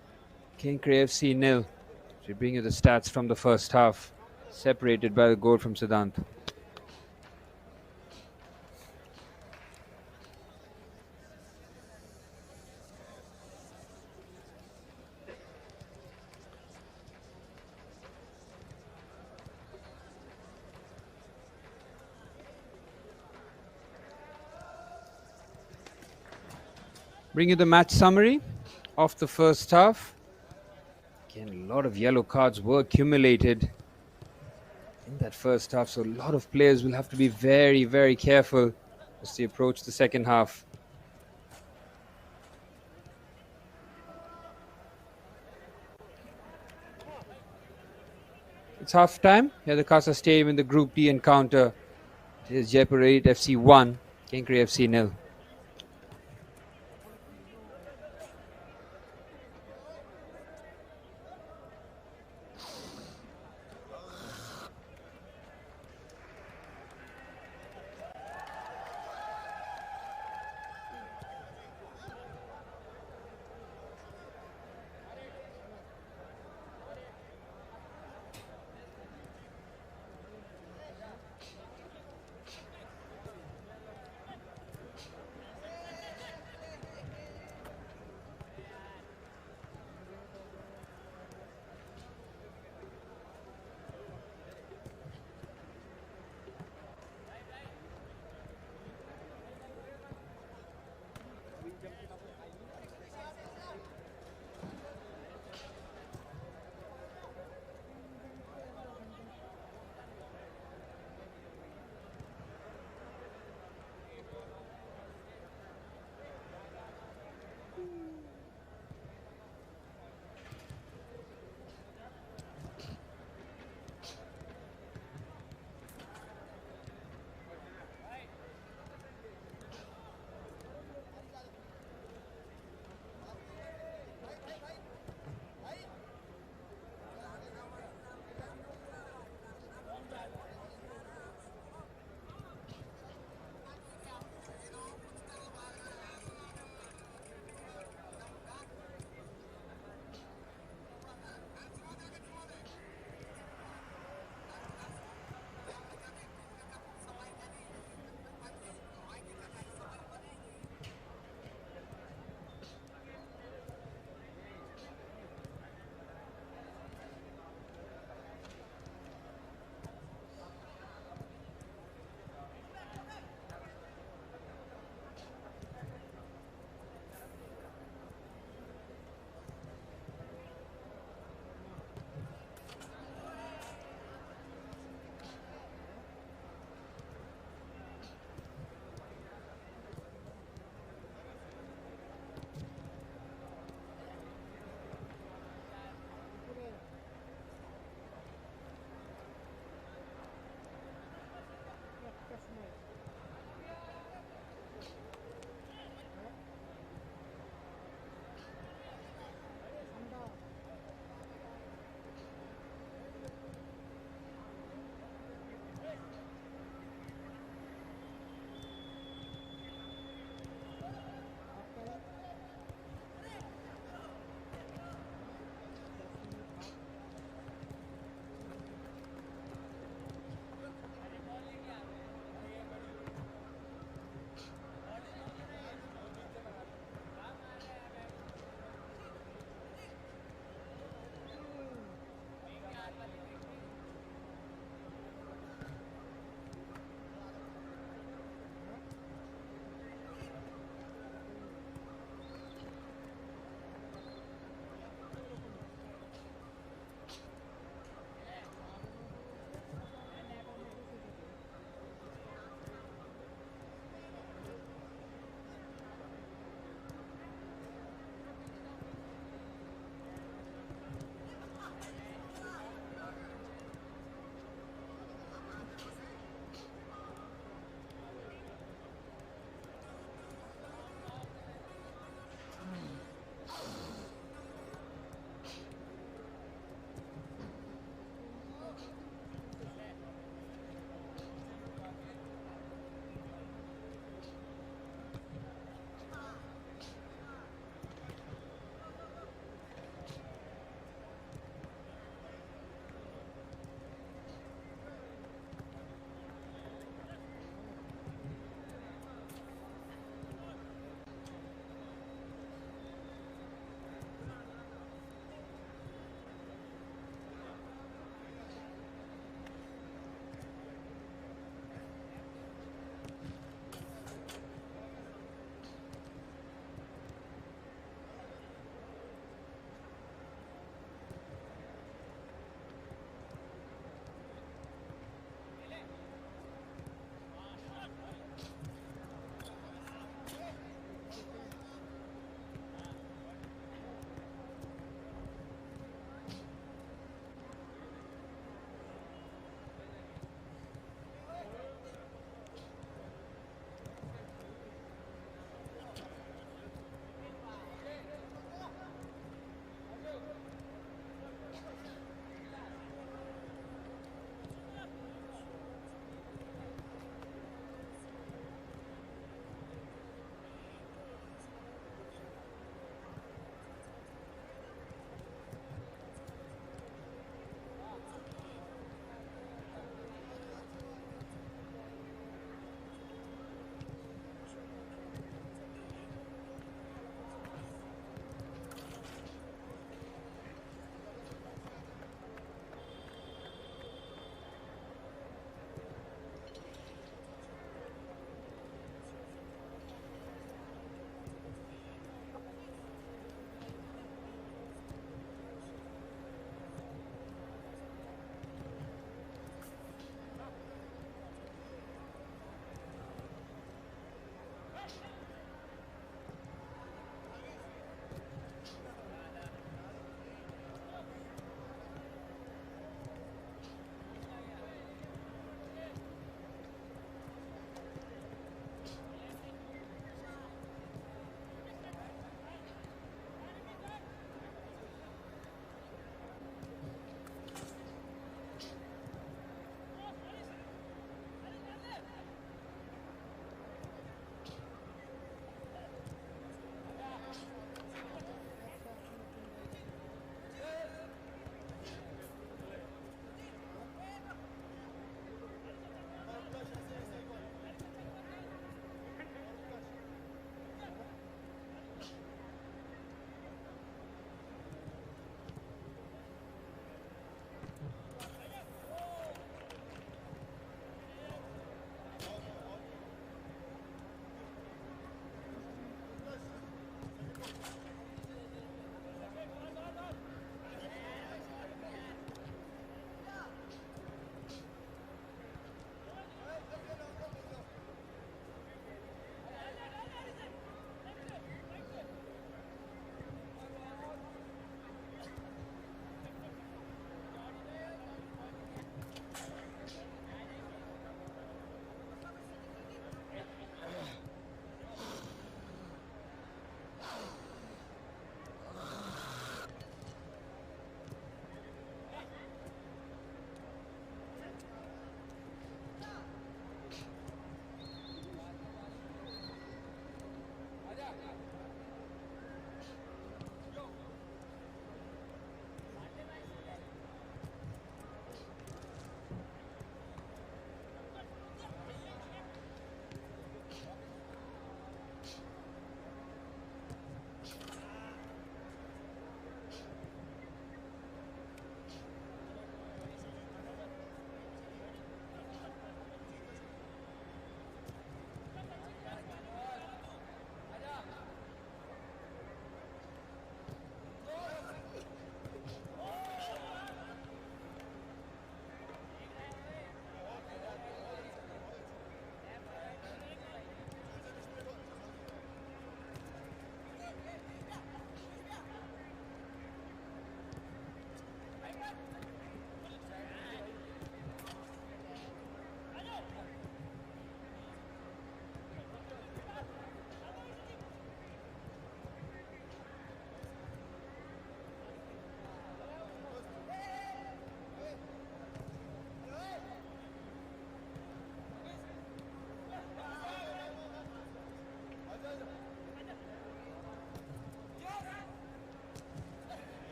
Kenkre FC 0. We bring you the stats from the first half, separated by the goal from Siddhant. Bring you the match summary of the first half. Again, a lot of yellow cards were accumulated in that first half, so a lot of players will have to be very, very careful as they approach the second half. It's half time here at the Casa Stadium in the Group D encounter. It is Jaipur Elite FC 1, Kenkre FC 0.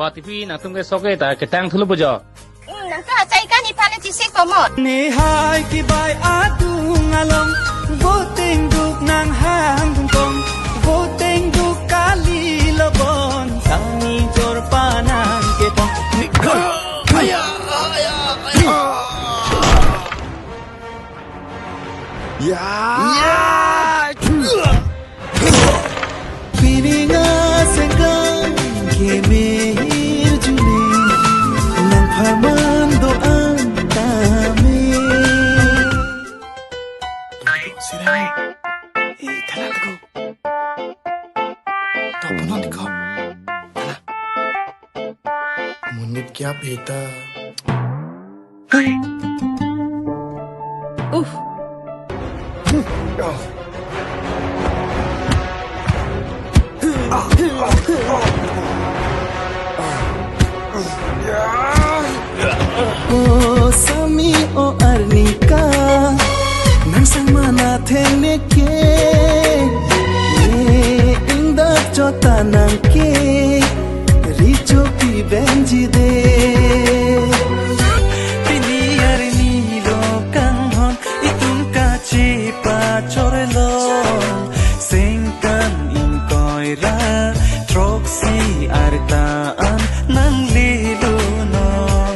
Ba TV na tung ke soke ta ke tang thulu bujo. Nang ka chai ka ni phane chi sik pomot. Ni hai ki bai adung along voting duk nang hang tung kong voting duk kali lobon sangi jor panan ke tong Pininga sengkang ke mehir june nang farman doang kami. Sirai, talang ko. Tapunan ko. Munit kya beta. Oh Sami oh Arnika nang sang mana thene ke ne indak jota nang ke richo pi benji de piliyar ni lo kang hon itung ka chi pa chorelo sengkan in koira troxy artaan nang lilo non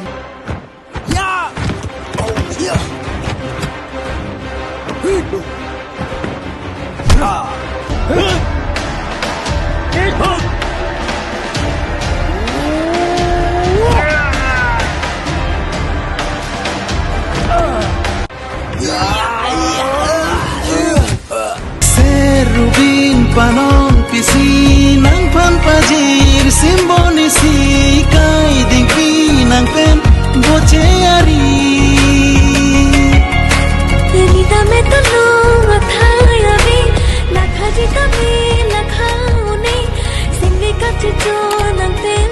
Serubin panon pisi nang pampajir simboni si kai ding pinang pen boche ari Nita me tulung athaya vi lakha jita me lakha une singe kache jo nang ten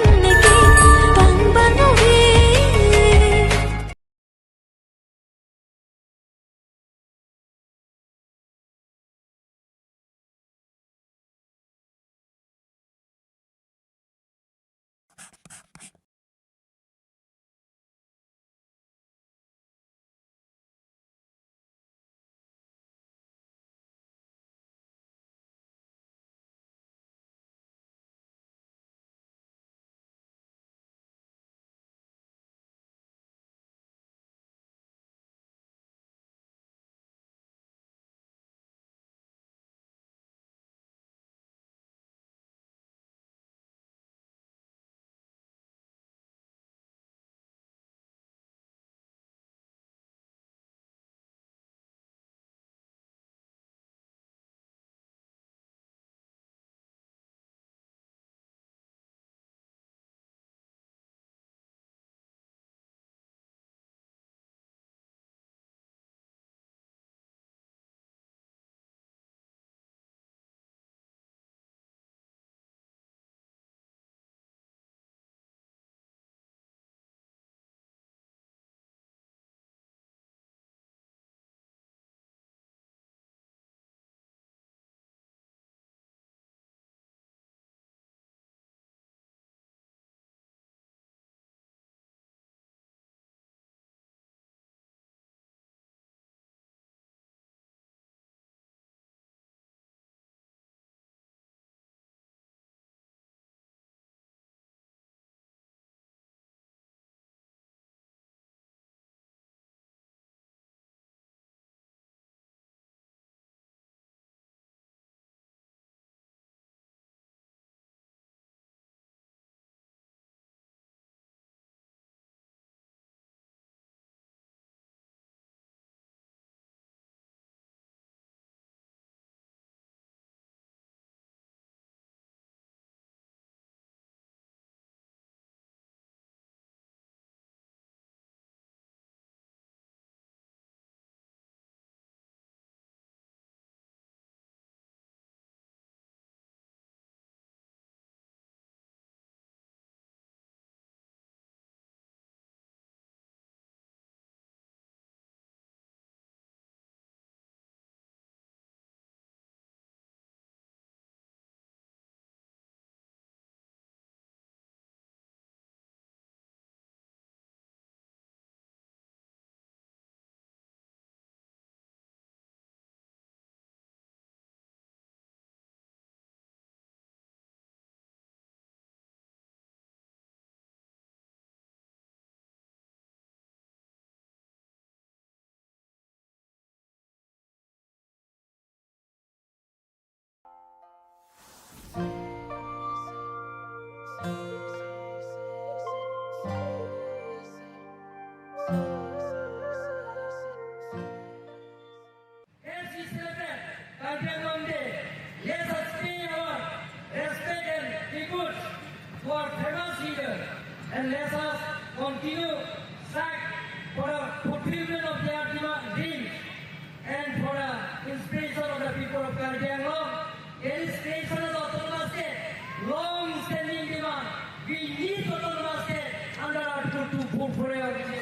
continue sack for the fulfillment of their dreams and for the inspiration of the people of Karbi Anglong. Inspiration of the autonomous state, long-standing demand. We need autonomous state under Article 244 of the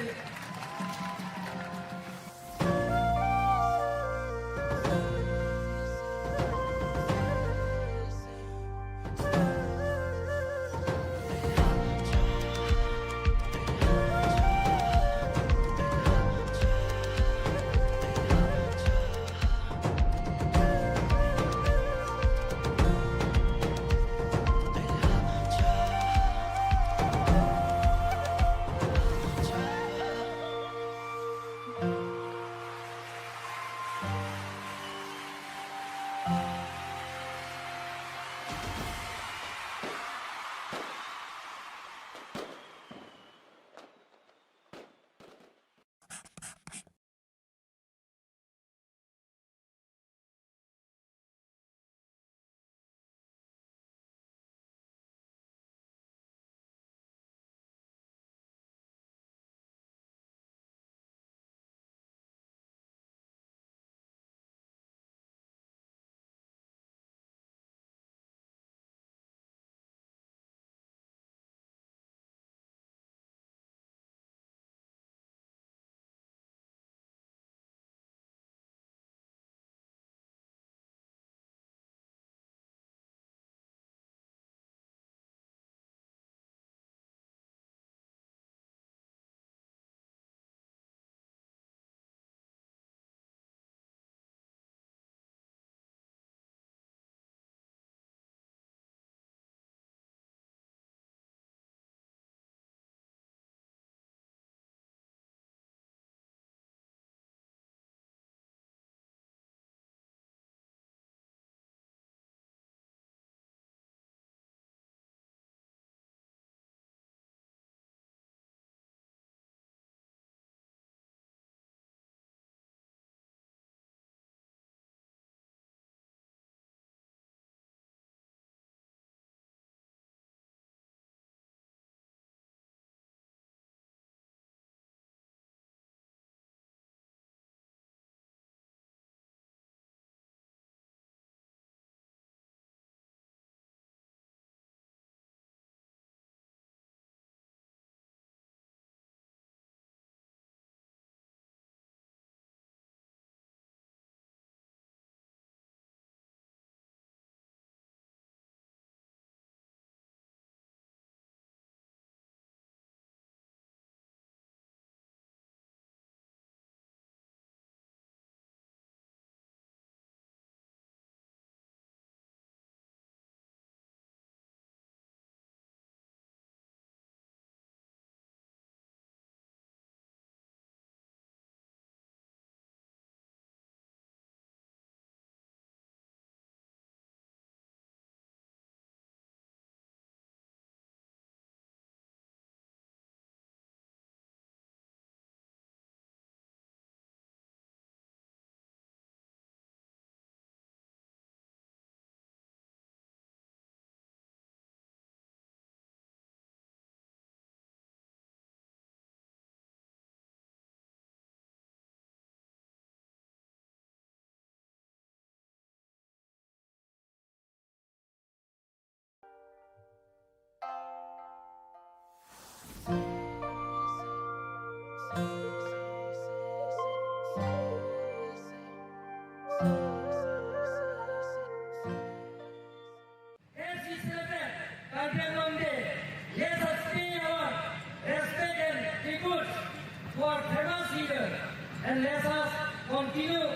and let us continue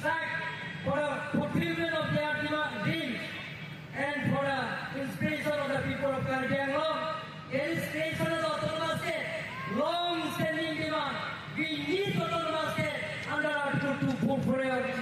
sack for the fulfillment of their dreams and for the inspiration of the people of Karbi Anglong. Inspiration of the autonomous state, long-standing demand. We need autonomous state under Article 244 of the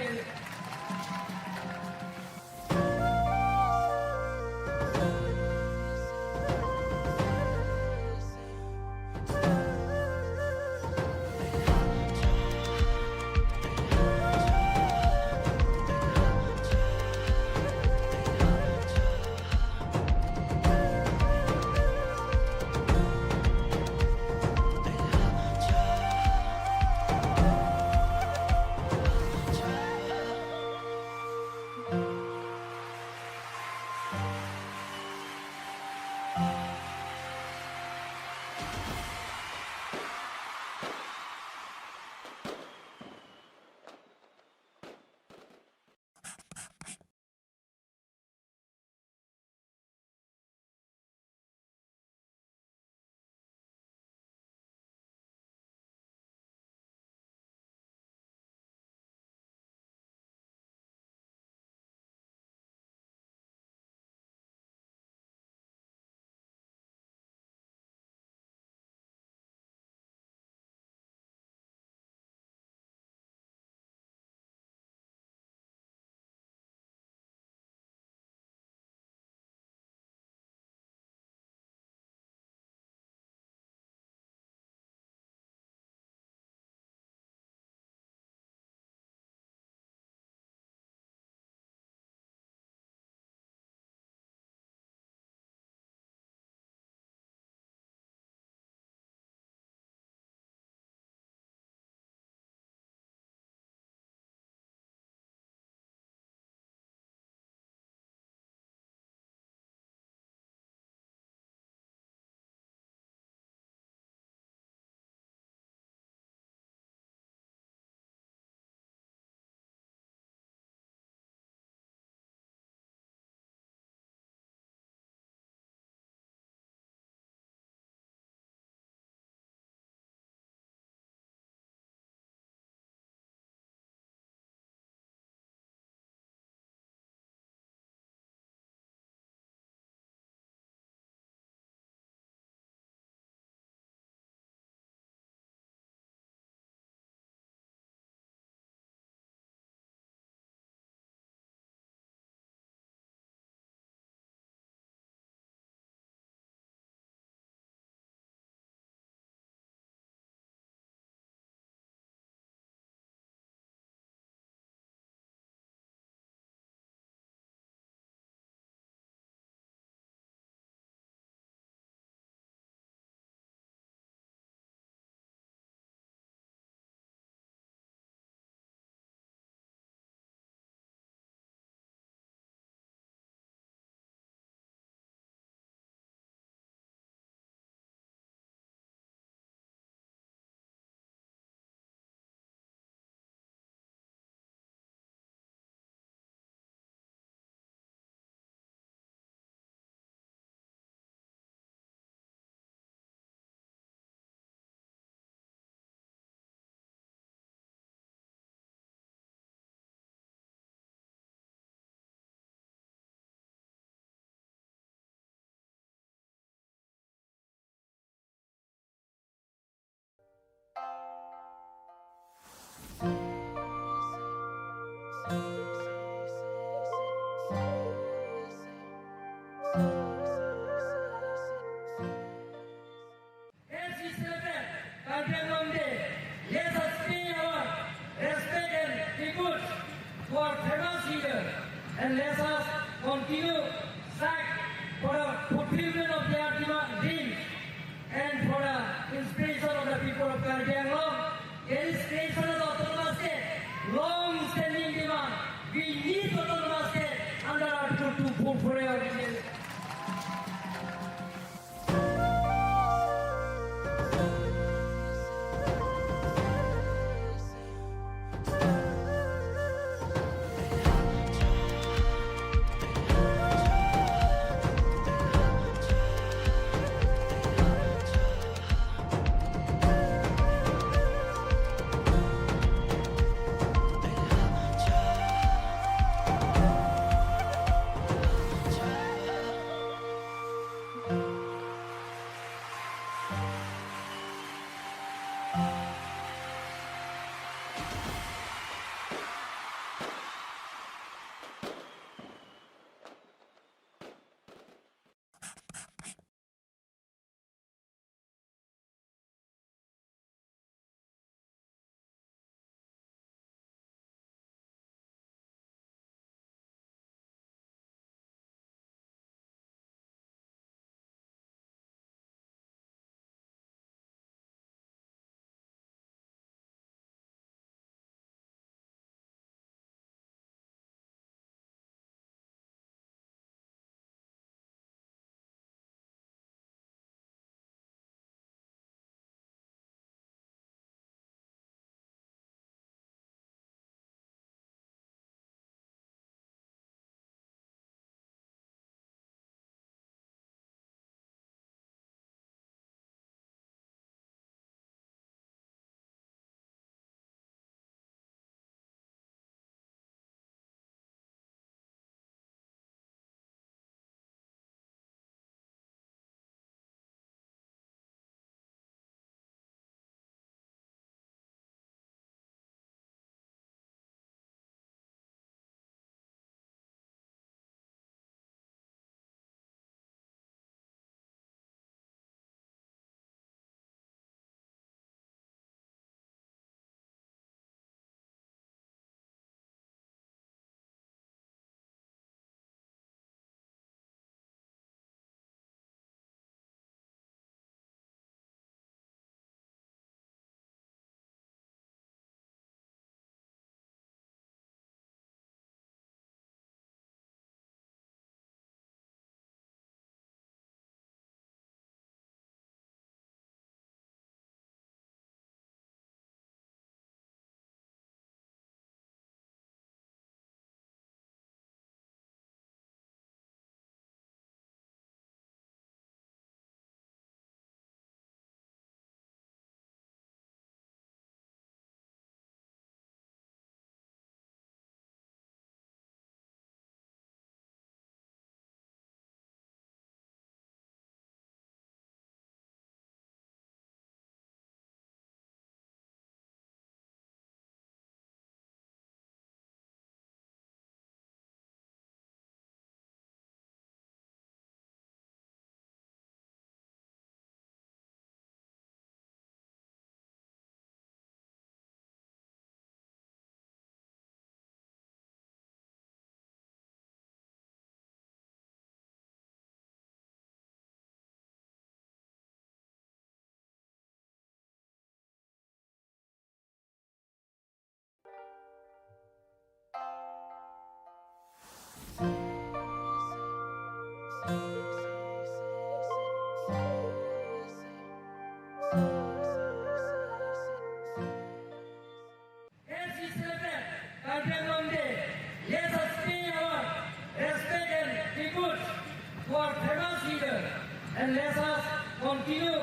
and let us continue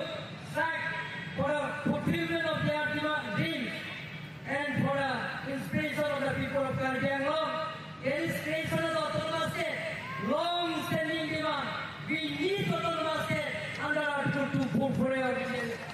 fight for the fulfillment of their dreams and for the inspiration of the people of Karbi Anglong. There is creation of autonomous state, long-standing demand. We need autonomous state under Article 244 of the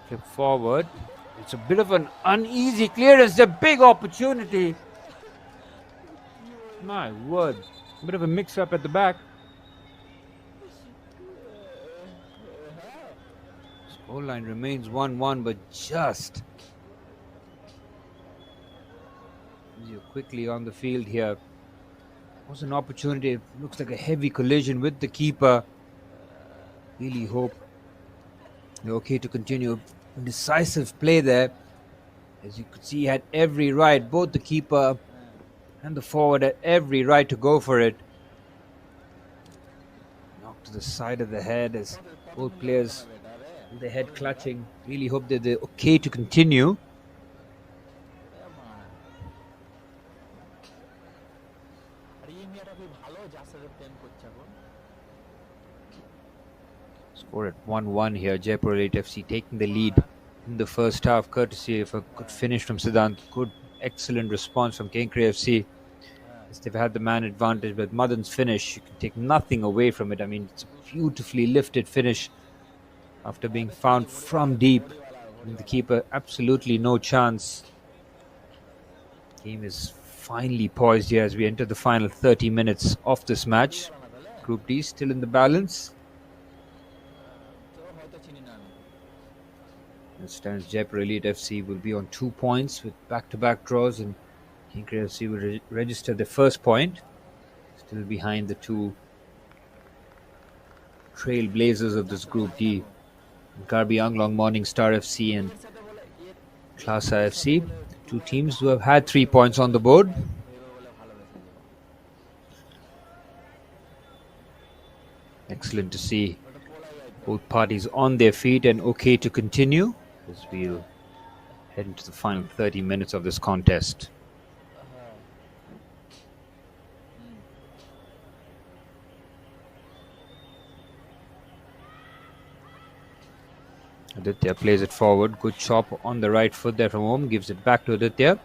Flip forward. It's a bit of an uneasy clearance. A big opportunity. My word. A bit of a mix-up at the back. Scoreline remains 1-1, but just you're quickly on the field here. Was an opportunity. It looks like a heavy collision with the keeper. Really hope they're okay to continue. A decisive play there. As you could see, he had every right. Both the keeper and the forward had every right to go for it. Knocked to the side of the head as both players with their head clutching. Really hope that they're okay to continue. Score at 1-1 here. Jaipur Elite FC taking the lead in the first half, courtesy of a good finish from Siddhant. Good, excellent response from Kenkre FC. As they've had the man advantage, but Madan's finish, you can take nothing away from it. I mean, it's a beautifully lifted finish after being found from deep. And the keeper, absolutely no chance. Game is finely poised here as we enter the final 30 minutes of this match. Group D still in the balance. As stands, Jaipur Elite FC will be on 2 points with back-to-back draws, and Kenkre FC will register the first point. Still behind the two trailblazers of this Group D, Karbi Anglong Morning Star FC and Klasa FC. Two teams who have had 3 points on the board. Excellent to see both parties on their feet and okay to continue as we'll head into the final 30 minutes of this contest. Aditya plays it forward. Good chop on the right foot there from home. Gives it back to Aditya.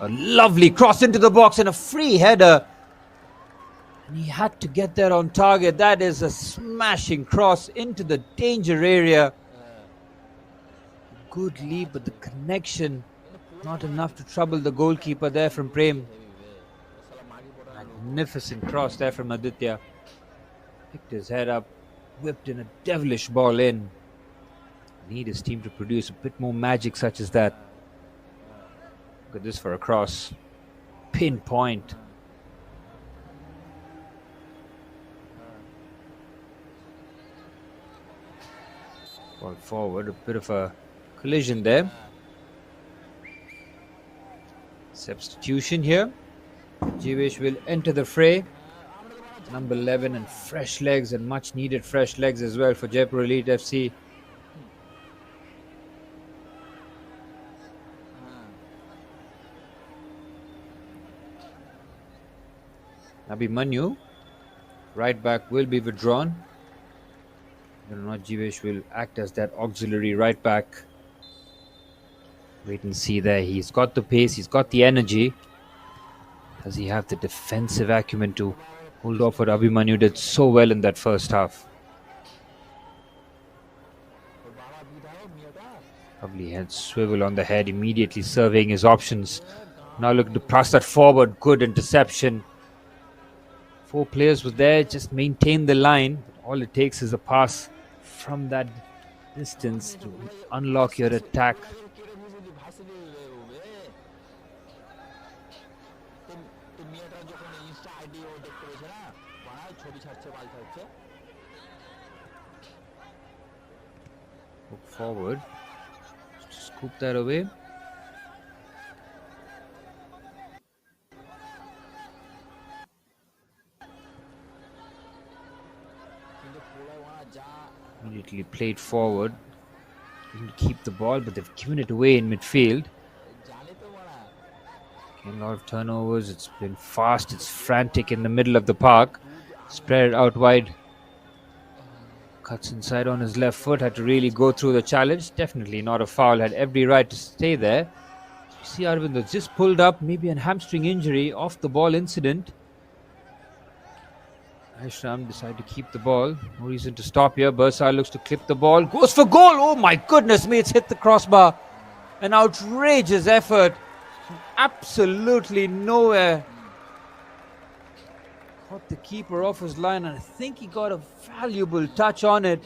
A lovely cross into the box and a free header. And he had to get there on target. That is a smashing cross into the danger area. Good lead, but the connection Not enough to trouble the goalkeeper there from Prem. Magnificent cross there from Aditya. Picked his head up, whipped in a devilish ball in. Need his team to produce a bit more magic such as that. Look at this for a cross. Pinpoint. Ball forward, a bit of a collision there. Substitution here. Jivesh will enter the fray. Number 11 and fresh legs, and much needed fresh legs as well for Jaipur Elite FC. Abhimanyu, right back, will be withdrawn. Whether or not Jivesh will act as that auxiliary right back. Wait and see there. He's got the pace, he's got the energy. Does he have the defensive acumen to hold off what Abhimanyu did so well in that first half? Lovely head swivel on the head, immediately surveying his options. Now looking to pass that forward. Good interception. 4 players were there, just maintain the line. All it takes is a pass from that distance to unlock your attack. Look forward, scoop that away. Immediately played forward, didn't keep the ball, but they've given it away in midfield. A lot of turnovers. It's been fast, it's frantic in the middle of the park. Spread it out wide. Cuts inside on his left foot. Had to really go through the challenge. Definitely not a foul. Had every right to stay there. You see Arvind just pulled up. Maybe a hamstring injury. Off the ball incident. Aishram decided to keep the ball. No reason to stop here. Bursar looks to clip the ball. Goes for goal. Oh my goodness me. It's hit the crossbar. An outrageous effort. Absolutely nowhere. Caught the keeper off his line, and I think he got a valuable touch on it.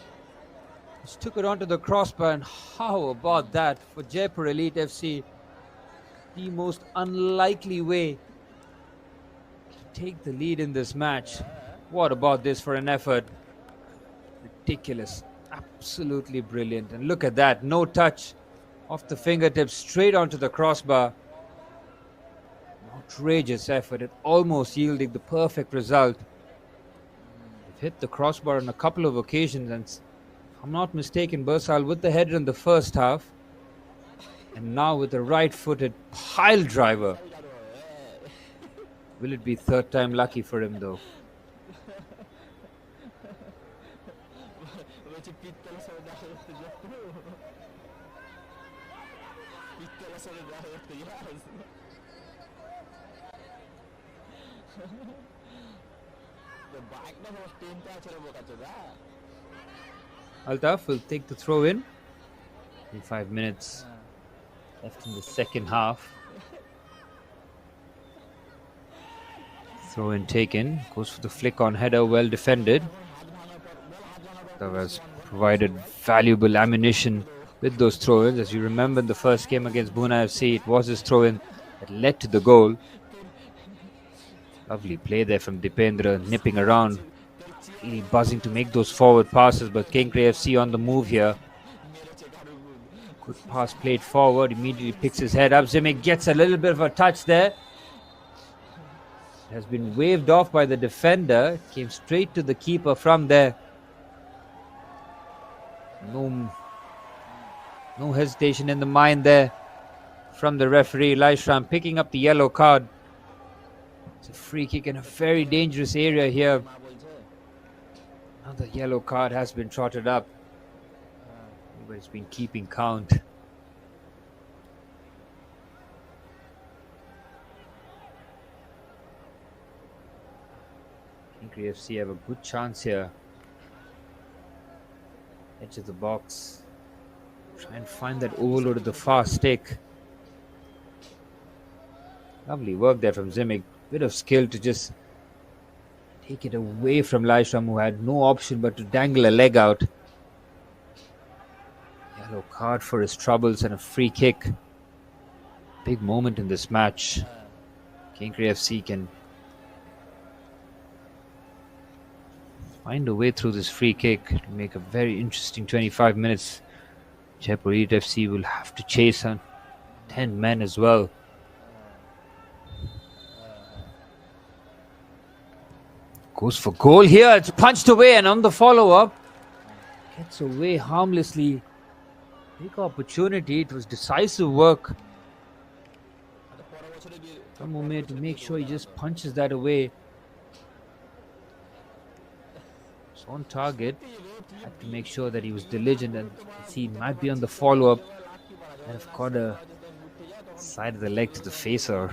Just took it onto the crossbar, and how about that for Jaipur Elite FC? The most unlikely way to take the lead in this match. What about this for an effort? Ridiculous. Absolutely brilliant. And look at that. No touch. Off the fingertips, straight onto the crossbar. Outrageous effort. It almost yielding the perfect result. They've hit the crossbar on a couple of occasions, and if I'm not mistaken, Bursal with the header in the first half, and now with a right-footed pile driver. Will it be third time lucky for him though? Altaf will take the throw in. 5 minutes left in the second half. Throw in taken. Goes for the flick on header, well defended. That has provided valuable ammunition with those throw-ins. As you remember in the first game against Buna FC, it was his throw-in that led to the goal. Lovely play there from Dipendra, nipping around. Really buzzing to make those forward passes, but Kenkre FC on the move here. Good pass played forward, immediately picks his head up. Zimik gets a little bit of a touch there. It has been waved off by the defender. Came straight to the keeper from there. No hesitation in the mind there from the referee. Laishram picking up the yellow card. It's a free kick in a very dangerous area here. Another yellow card has been trotted up. Everybody's been keeping count. Kenkre FC have a good chance here. Edge of the box. Try and find that overload at the far stick. Lovely work there from Zimic. Bit of skill to just take it away from Laishram, who had no option but to dangle a leg out. Yellow card for his troubles and a free kick. Big moment in this match. Kenkre FC can find a way through this free kick to make a very interesting 25 minutes. Jaipur Elite FC will have to chase on 10 men as well. Goes for goal here. It's punched away, and on the follow-up, gets away harmlessly. Big opportunity. It was decisive work from Umair to make sure he just punches that away. It's on target. Had to make sure that he was diligent, and see, he might be on the follow-up and have caught a side of the leg to the face, or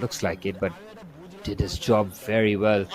looks like it, but did his job very well.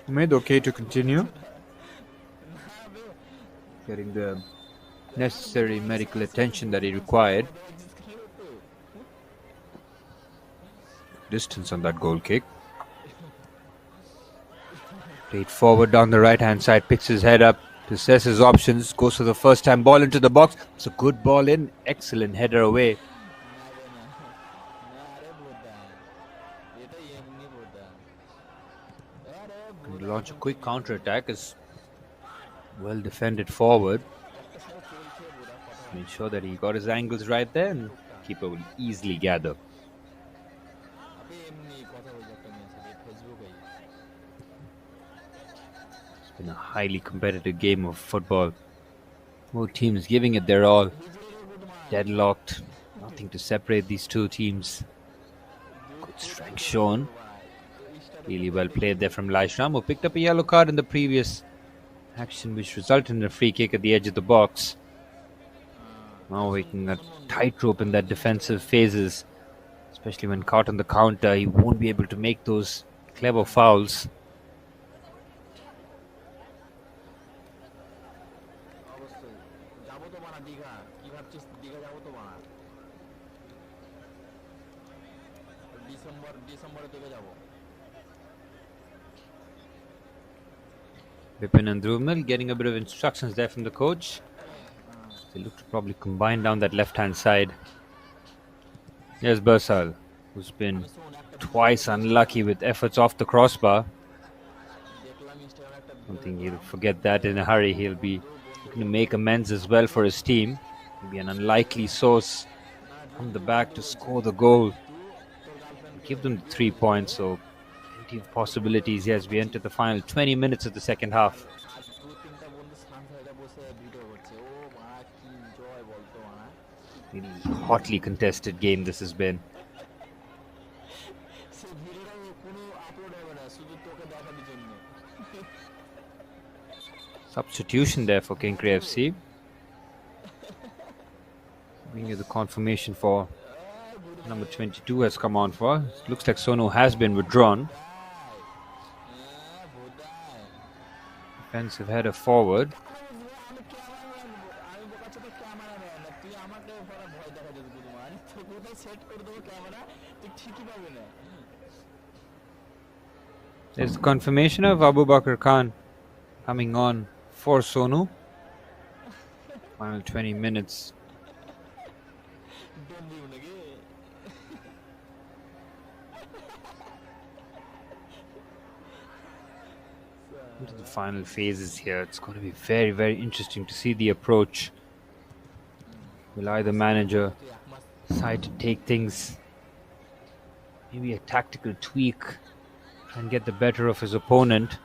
Made okay to continue. Getting the necessary medical attention that he required. Distance on that goal kick. Played forward down the right hand side, picks his head up to assess his options, goes for the first time ball into the box. It's a good ball in, excellent header away. Can launch a quick counter attack, is well defended forward. Made sure that he got his angles right there, and keeper will easily gather. It's been a highly competitive game of football. Both teams giving it their all. Deadlocked. Nothing to separate these two teams. Good strength shown. Really well played there from Laishram, who picked up a yellow card in the previous action, which resulted in a free kick at the edge of the box. Now making a tightrope in that defensive phases, especially when caught on the counter. He won't be able to make those clever fouls. Vipin and Drumil getting a bit of instructions there from the coach. They look to probably combine down that left-hand side. Here's Bersal, who's been twice unlucky with efforts off the crossbar. I don't think he'll forget that in a hurry. He'll be looking to make amends as well for his team. He'll be an unlikely source from the back to score the goal. Give them 3 points, so plenty of possibilities as we enter the final 20 minutes of the second half. Really hotly contested game this has been. Substitution there for Kenkre FC. Bring you the confirmation for number 22 has come on for. Looks like Sonu has been withdrawn. Defensive header forward. There's the confirmation of Abu Bakr Khan coming on for Sonu. Final 20 minutes. Into the final phases here. It's going to be very, very interesting to see the approach. Will either manager decide to take things, maybe a tactical tweak, try and get the better of his opponent,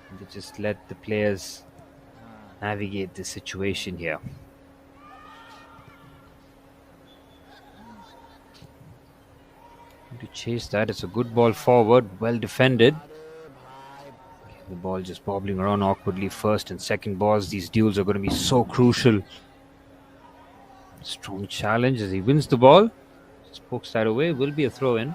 and to just let the players navigate the situation here. To chase that, it's a good ball forward, well defended. The ball just bobbling around awkwardly. First and second balls, these duels are going to be so crucial. Strong challenge as he wins the ball. Just pokes that away, will be a throw in.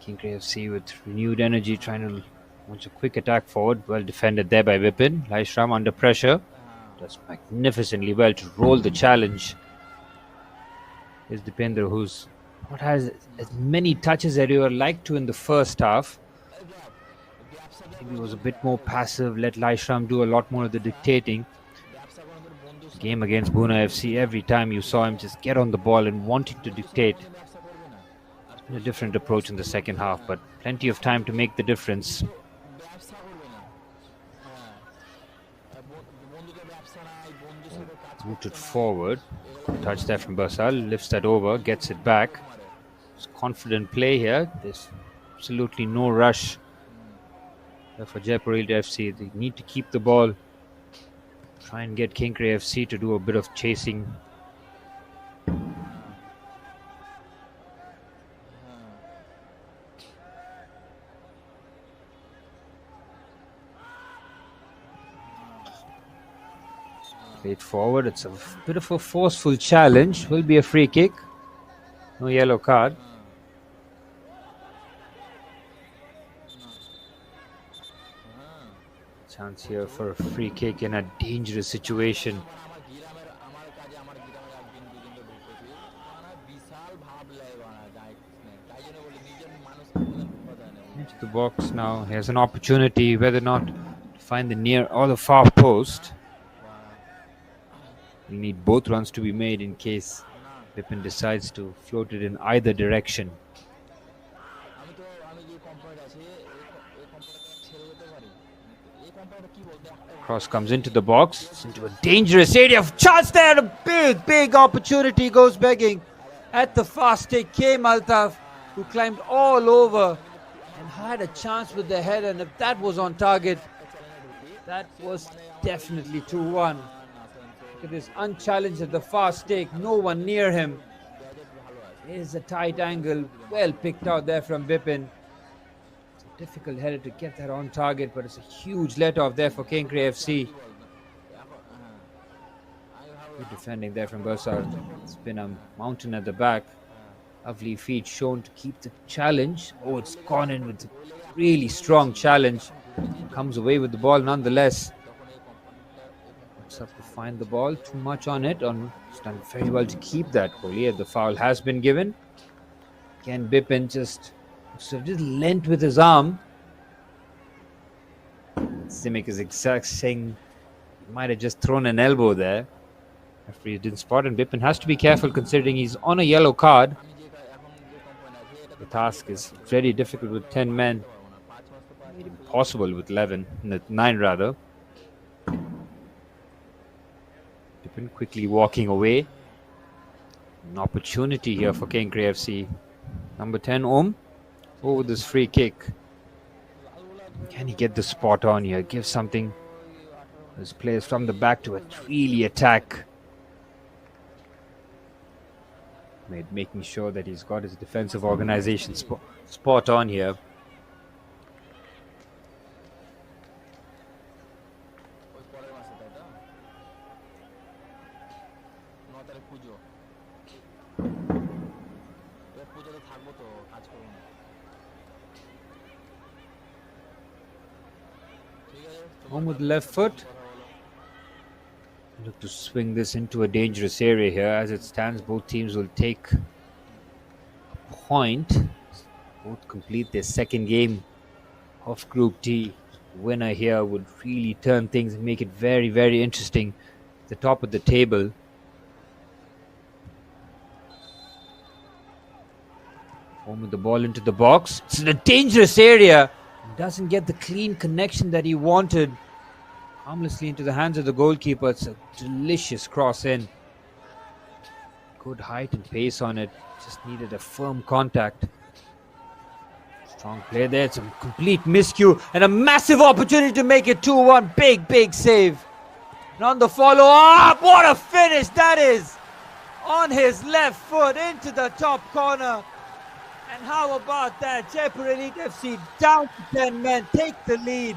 Kenkre FC with renewed energy trying to launch a quick attack forward. Well defended there by Vipin. Laishram under pressure. Does magnificently well to roll the challenge. Here's Dipendra, who's not has as many touches as you would like to in the first half. He was a bit more passive, let Laishram do a lot more of the dictating. Game against Buna FC, every time you saw him just get on the ball and wanting to dictate. It's been a different approach in the second half, but plenty of time to make the difference. Rooted forward, touch there from Basal, lifts that over, gets it back. It's confident play here. There's absolutely no rush for Jaipur Elite FC. They need to keep the ball, try and get Kenkre FC to do a bit of chasing. Played forward, it's a bit of a forceful challenge. Will be a free kick. No yellow card. Chance here for a free kick in a dangerous situation. Into the box now. He has an opportunity, whether or not to find the near or the far post. We need both runs to be made in case Vipin decides to float it in either direction. Cross comes into the box. It's into a dangerous area. Chance there. A big opportunity goes begging. At the fast take came Altaf, who climbed all over and had a chance with the header. And if that was on target, that was definitely 2-1. Look at this, unchallenged at the fast take. No one near him. Here's a tight angle. Well picked out there from Vipin. Difficult header to get that on target, but it's a huge let-off there for Kenkre FC. Good defending there from Bursar. It's been a mountain at the back. Lovely feet shown to keep the challenge. Oh, it's gone in with a really strong challenge. Comes away with the ball nonetheless. Looks up to find the ball. Too much on it. It's done very well to keep that goal. Yeah, the foul has been given. Again, Bipin just lent with his arm. Simic is saying he might have just thrown an elbow there. Referee didn't spot, and Bipin has to be careful considering he's on a yellow card. The task is very difficult with 10 men. Made impossible with 9 rather. Bipin quickly walking away. An opportunity here for Kenkre FC. Number 10, Om. Over this free kick. Can he get the spot on here? Give something. His players from the back to really attack. Making sure that he's got his defensive organization spot on here. Home with left foot. Look to swing this into a dangerous area here. As it stands, both teams will take a point. Both complete their second game of Group D. winner here would really turn things and make it very, very interesting at the top of the table. Home with the ball into the box. It's in a dangerous area. Doesn't get the clean connection that he wanted. Harmlessly into the hands of the goalkeeper. It's a delicious cross in. Good height and pace on it. Just needed a firm contact. Strong play there. It's a complete miscue and a massive opportunity to make it 2-1. Big, big save. And on the follow-up, what a finish that is! On his left foot into the top corner. And how about that? Jaipur Elite FC down to 10 men, take the lead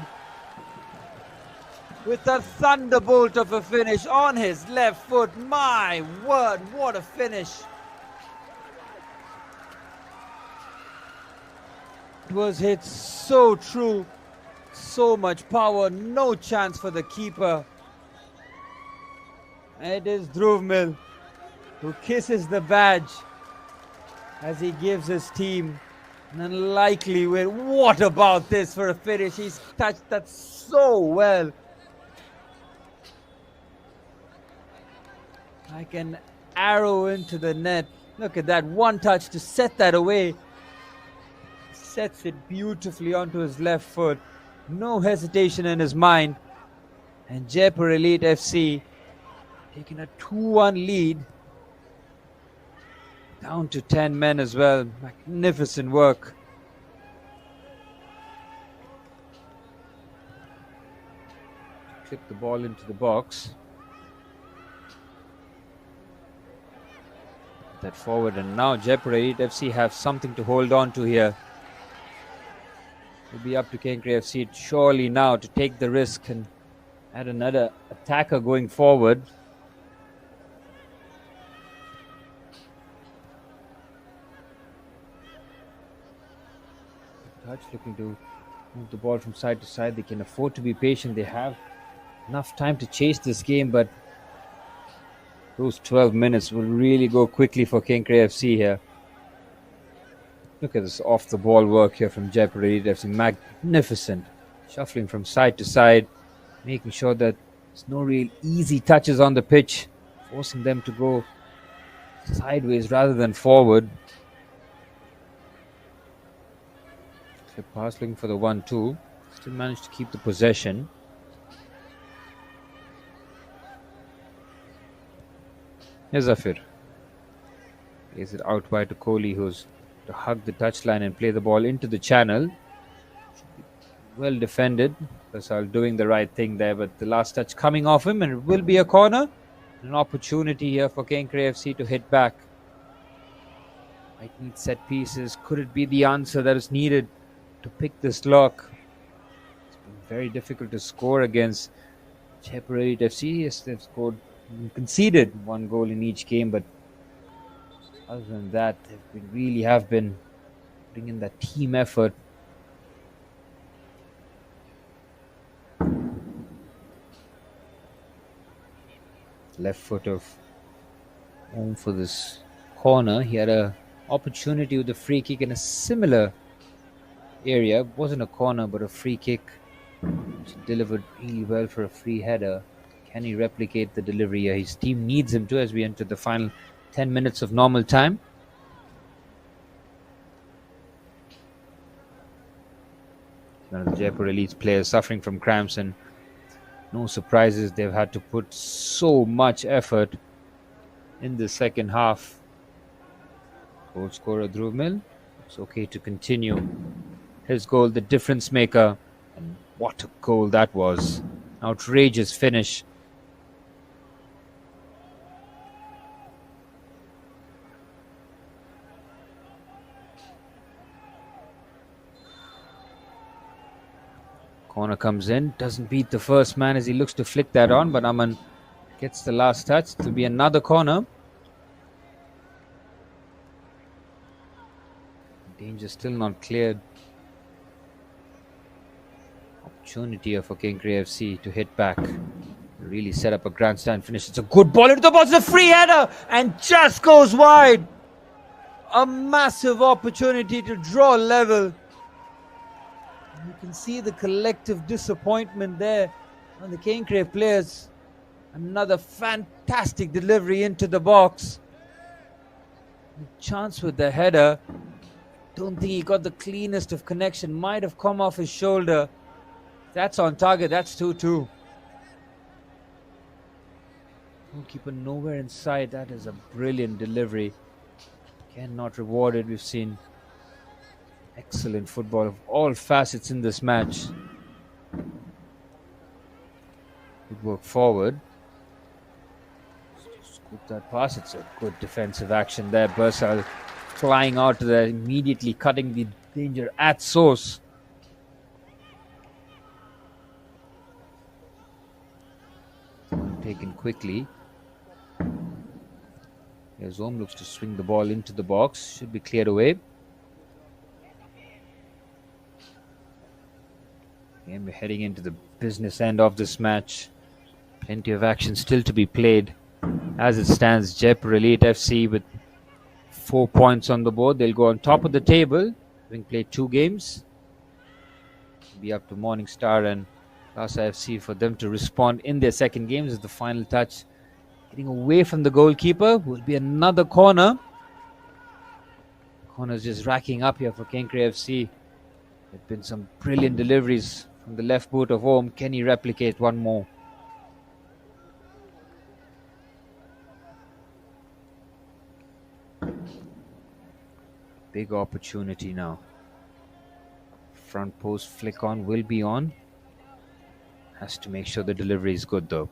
with a thunderbolt of a finish on his left foot. My word, what a finish. It was hit so true, so much power, no chance for the keeper. It is Dhruvmil who kisses the badge as he gives his team an unlikely win. What about this for a finish? He's touched that so well. Like an arrow into the net. Look at that, one touch to set that away. Sets it beautifully onto his left foot. No hesitation in his mind. And Jaipur Elite FC taking a 2-1 lead. Down to 10 men as well. Magnificent work. Clip the ball into the box. That forward, and now Jaipur Elite FC have something to hold on to here. It'll be up to Kenkre FC surely now to take the risk and add another attacker going forward. Touch looking to move the ball from side to side. They can afford to be patient. They have enough time to chase this game, but those 12 minutes will really go quickly for Kenkre FC here. Look at this off the ball work here from Jaipur Elite FC. Magnificent. Shuffling from side to side, making sure that there's no real easy touches on the pitch, forcing them to go sideways rather than forward. Clip pass looking for the 1-2. Still managed to keep the possession. Here's Zafir. Plays it out wide to Kohli, who's to hug the touchline and play the ball into the channel. Well defended. Basal doing the right thing there, but the last touch coming off him, and it will be a corner. An opportunity here for Kenkre FC to hit back. Might need set pieces. Could it be the answer that is needed to pick this lock? It's been very difficult to score against Jaipur Elite FC. Yes, they've conceded one goal in each game, but other than that, they really have been putting in that team effort. Left foot of home for this corner. He had a opportunity with a free kick in a similar area. It wasn't a corner, but a free kick, which he delivered really well for a free header. Can he replicate the delivery here? His team needs him to as we enter the final 10 minutes of normal time. One of the Jaipur Elite players suffering from cramps, and no surprises, they've had to put so much effort in the second half. Goal scorer Dhruvmil. It's okay to continue. His goal, the difference maker. And what a goal that was. Outrageous finish. Corner comes in, doesn't beat the first man as he looks to flick that on, but Aman gets the last touch. It will be another corner. Danger still not cleared. Opportunity here for Kenkre FC to hit back. Really set up a grandstand finish. It's a good ball into the box. It's a free header and just goes wide. A massive opportunity to draw level. You can see the collective disappointment there on the Kenkre players. Another fantastic delivery into the box. A chance with the header. Don't think he got the cleanest of connection. Might have come off his shoulder. That's on target. That's 2-2. Goalkeeper nowhere in sight. That is a brilliant delivery. Cannot reward it. We've seen excellent football of all facets in this match. Good work forward. Scoop that pass. It's a good defensive action there. Bursal flying out there, immediately cutting the danger at source. Taken quickly. Here's Om, looks to swing the ball into the box. Should be cleared away. Again, we're heading into the business end of this match. Plenty of action still to be played. As it stands, Jaipur Elite FC with 4 points on the board. They'll go on top of the table, having played 2 games. It'll be up to Morning Star and Lhasa FC for them to respond in their second game. This is the final touch. Getting away from the goalkeeper will be another corner. Corners just racking up here for Kenkre FC. There have been some brilliant deliveries from the left boot of Om. Can he replicate one more? Big opportunity now. Front post flick on will be on. Has to make sure the delivery is good though.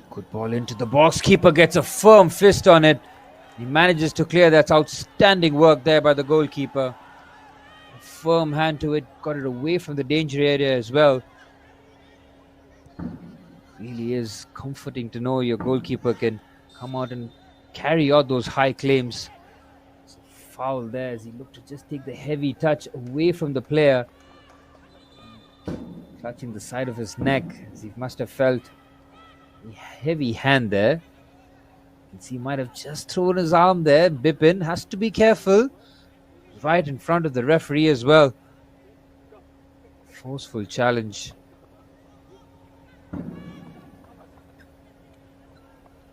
Good ball into the box. Keeper gets a firm fist on it. He manages to clear. That's outstanding work there by the goalkeeper. A firm hand to it. Got it away from the danger area as well. Really is comforting to know your goalkeeper can come out and carry out those high claims. It's a foul there as he looked to just take the heavy touch away from the player. Clutching the side of his neck as he must have felt a heavy hand there. You can see he might have just thrown his arm there. Bipin has to be careful. Right in front of the referee as well. Forceful challenge.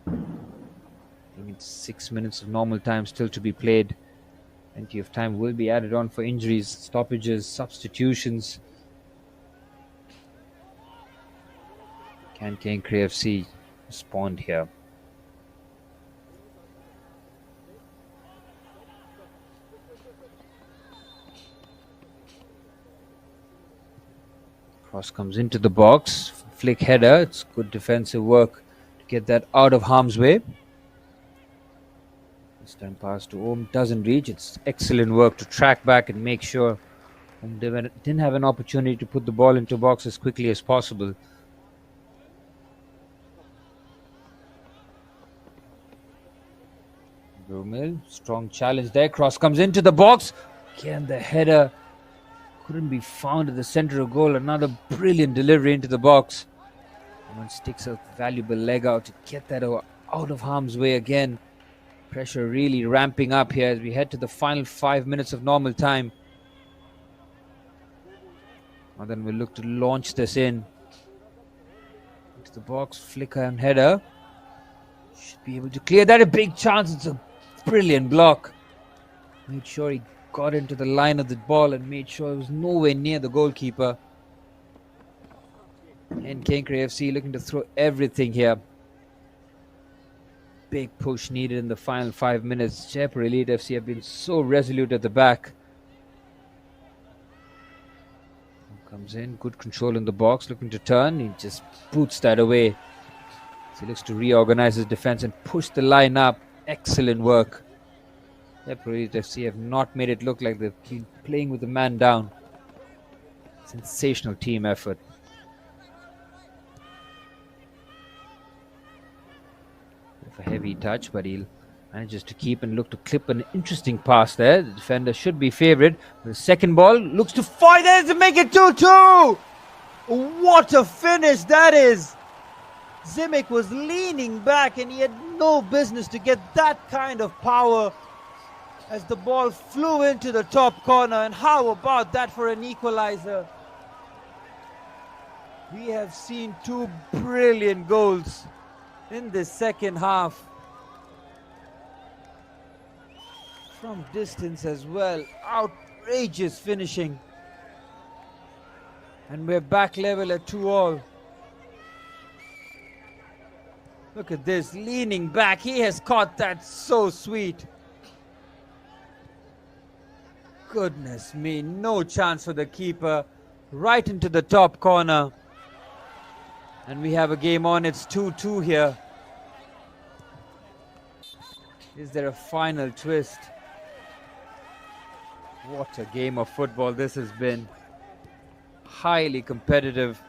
I think it's 6 minutes of normal time still to be played. Plenty of time will be added on for injuries, stoppages, substitutions. Can Kenkre FC respond here? Cross comes into the box. Flick header. It's good defensive work to get that out of harm's way. This time pass to Om doesn't reach. It's excellent work to track back and make sure Om didn't have an opportunity to put the ball into box as quickly as possible. Brumil, strong challenge there. Cross comes into the box. Again, the header couldn't be found at the center of goal. Another brilliant delivery into the box. Someone sticks a valuable leg out to get that out of harm's way again. Pressure really ramping up here as we head to the final 5 minutes of normal time. And then we'll look to launch this into the box. Flicker and header. Should be able to clear that. A big chance. It's a brilliant block. Made sure he got into the line of the ball and made sure it was nowhere near the goalkeeper. And Kenkre FC looking to throw everything here. Big push needed in the final 5 minutes. Jaipur Elite FC have been so resolute at the back. Comes in, good control in the box, looking to turn. He just boots that away. So he looks to reorganize his defense and push the line up. Excellent work. Jaipur Elite FC have not made it look like they've been playing with the man down. Sensational team effort. A heavy touch, but he manages to keep and look to clip an interesting pass there. The defender should be favoured. The second ball looks to fire there to make it 2-2. What a finish that is! Simic was leaning back and he had no business to get that kind of power as the ball flew into the top corner. And how about that for an equalizer? We have seen two brilliant goals in the second half. From distance as well. Outrageous finishing. And we're back level at 2-all. Look at this, leaning back. He has caught that so sweet. Goodness me, no chance for the keeper. Right into the top corner. And we have a game on. It's 2-2 here. Is there a final twist? What a game of football this has been. Highly competitive.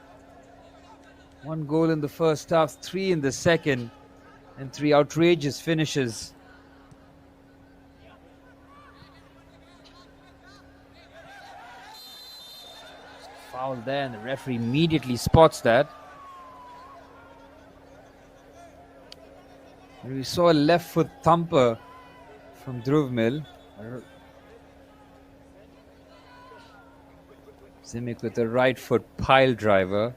1 goal in the first half, 3 in the second, and 3 outrageous finishes. Foul there, and the referee immediately spots that. And we saw a left foot thumper from Dhruv Mill. Simic with a right foot pile driver.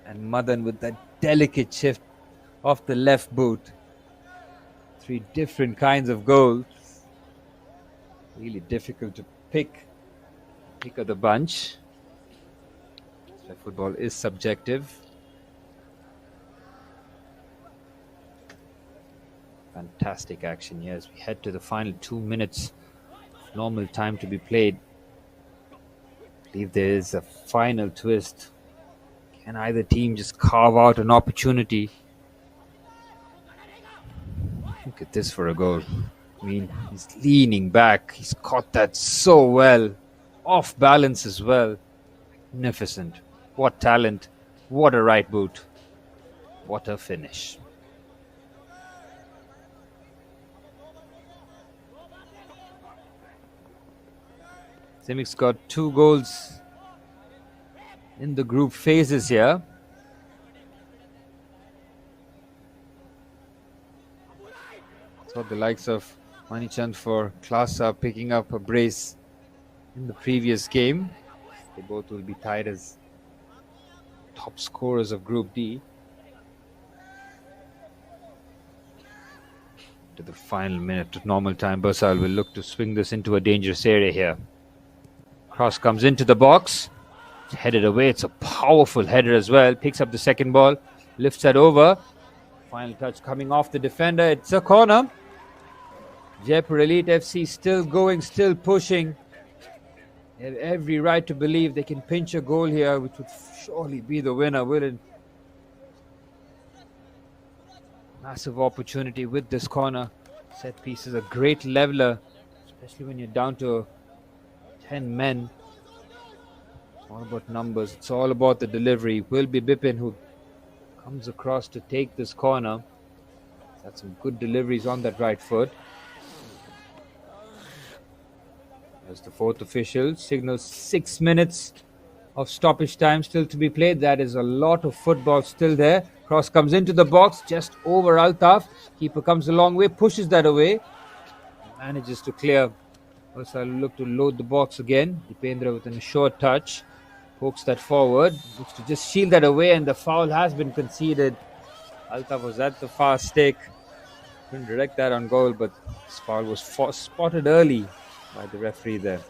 And Madan with that delicate shift off the left boot. 3 different kinds of goals. Really difficult to pick of the bunch. So football is subjective. Fantastic action here as we head to the final 2 minutes of normal time to be played. I believe there is a final twist. Can either team just carve out an opportunity? Look at this for a goal. I mean, he's leaning back. He's caught that so well. Off balance as well. Magnificent. What talent. What a right boot. What a finish. Simic's got 2 goals in the group phases here. Saw the likes of Manichand for Klasa picking up a brace in the previous game. They both will be tied as top scorers of Group D. To the final minute of normal time, Basal will look to swing this into a dangerous area here. Cross comes into the box. Headed away. It's a powerful header as well. Picks up the second ball. Lifts that over. Final touch coming off the defender. It's a corner. Jaipur Elite FC still going, still pushing. They have every right to believe they can pinch a goal here, which would surely be the winner, will it? Massive opportunity with this corner. Set piece is a great leveler, especially when you're down to 10 men. It's all about numbers. It's all about the delivery. Will be Bipin who comes across to take this corner. Had some good deliveries on that right foot. As the fourth official signals 6 minutes of stoppage time still to be played. That is a lot of football still there. Cross comes into the box just over Altaf. Keeper comes a long way, pushes that away. Manages to clear. Also, I'll look to load the box again. Dipendra with a short touch. Pokes that forward. Looks to just shield that away, and the foul has been conceded. Altaf was at the far stick. Couldn't direct that on goal, but this foul was spotted early by the referee there.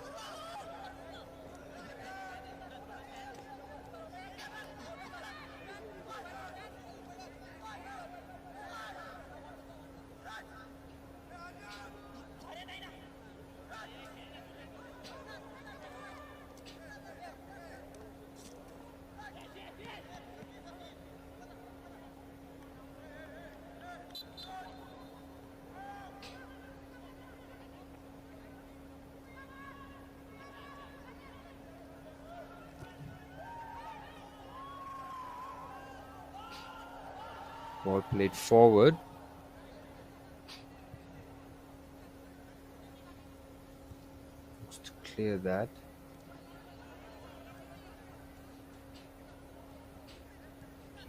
Ball played forward. Looks to clear that.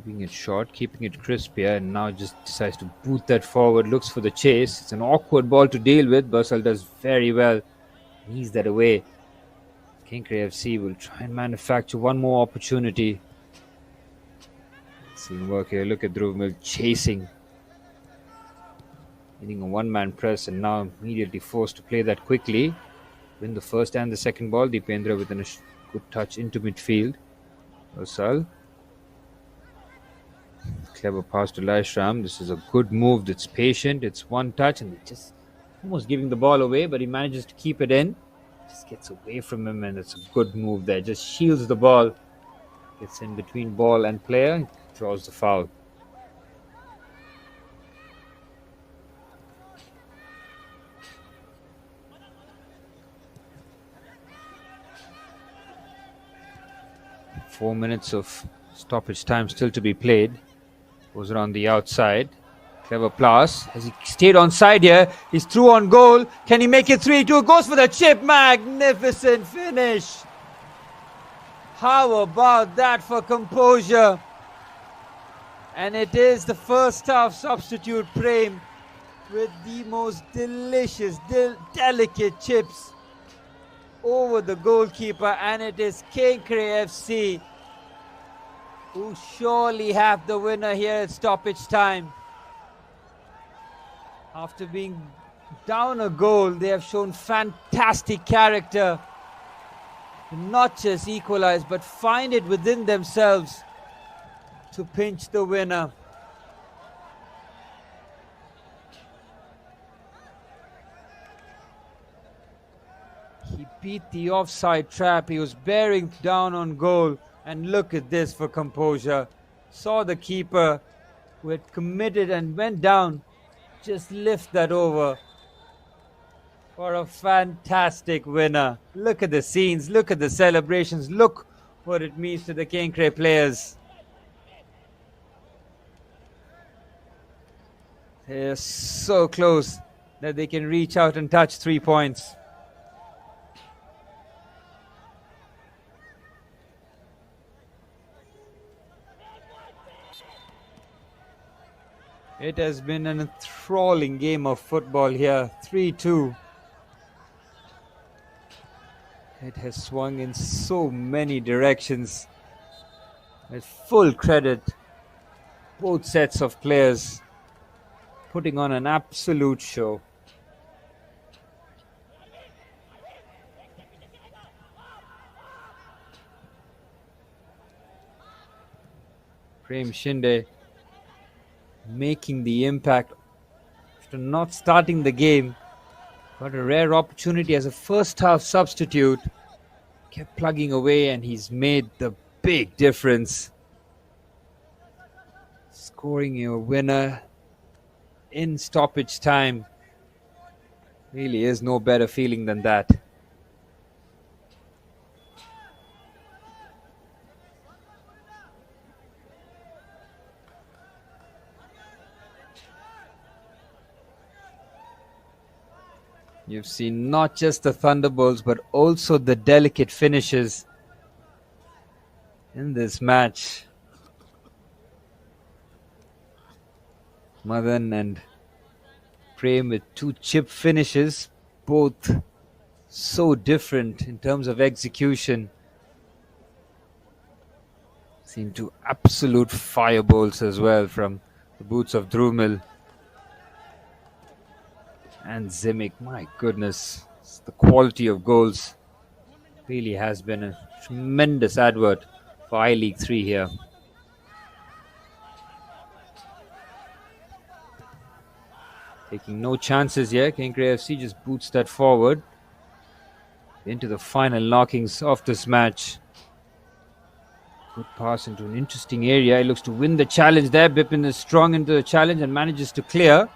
Keeping it short, keeping it crisp here, and now just decides to boot that forward, looks for the chase. It's an awkward ball to deal with. Bursal does very well. Knees that away. Kenkre FC will try and manufacture one more opportunity. Excellent work here. Look at Dhruv chasing. Hitting a one-man press and now immediately forced to play that quickly. Win the first and the second ball. Deependra with a good touch into midfield. Bursal. Clever pass to Laishram. This is a good move. That's patient. It's one touch and just almost giving the ball away, but he manages to keep it in. Just gets away from him, and it's a good move there. Just shields the ball. Gets in between ball and player. Draws the foul. Four minutes of stoppage time still to be played. Goes around the outside. Clever pass. Has he stayed on side here? He's through on goal. Can he make it 3-2? Goes for the chip. Magnificent finish. How about that for composure? And it is the first half substitute Prem with the most delicious, delicate chips over the goalkeeper, and it is Kenkre FC who surely have the winner here at stoppage time. After being down a goal, they have shown fantastic character to not just equalize but find it within themselves to pinch the winner. He beat the offside trap. He was bearing down on goal. And look at this for composure. Saw the keeper who had committed and went down. Just lift that over for a fantastic winner. Look at the scenes. Look at the celebrations. Look what it means to the Kenkre players. They're so close that they can reach out and touch 3 points. It has been an enthralling game of football here. 3-2. It has swung in so many directions. With full credit, both sets of players putting on an absolute show. Prem Shinde making the impact after not starting the game. Got a rare opportunity as a first half substitute. Kept plugging away and he's made the big difference. Scoring a winner in stoppage time. Really is no better feeling than that. You've seen not just the thunderbolts but also the delicate finishes in this match. Madan and Prem with 2 chip finishes, both so different in terms of execution. Seen 2 absolute fireballs as well from the boots of Dhruv and Zimic. My goodness, the quality of goals really has been a tremendous advert for I-League 3 here. Taking no chances here. Kenkre FC just boots that forward into the final knockings of this match. Good pass into an interesting area. He looks to win the challenge there. Bipin is strong into the challenge and manages to clear.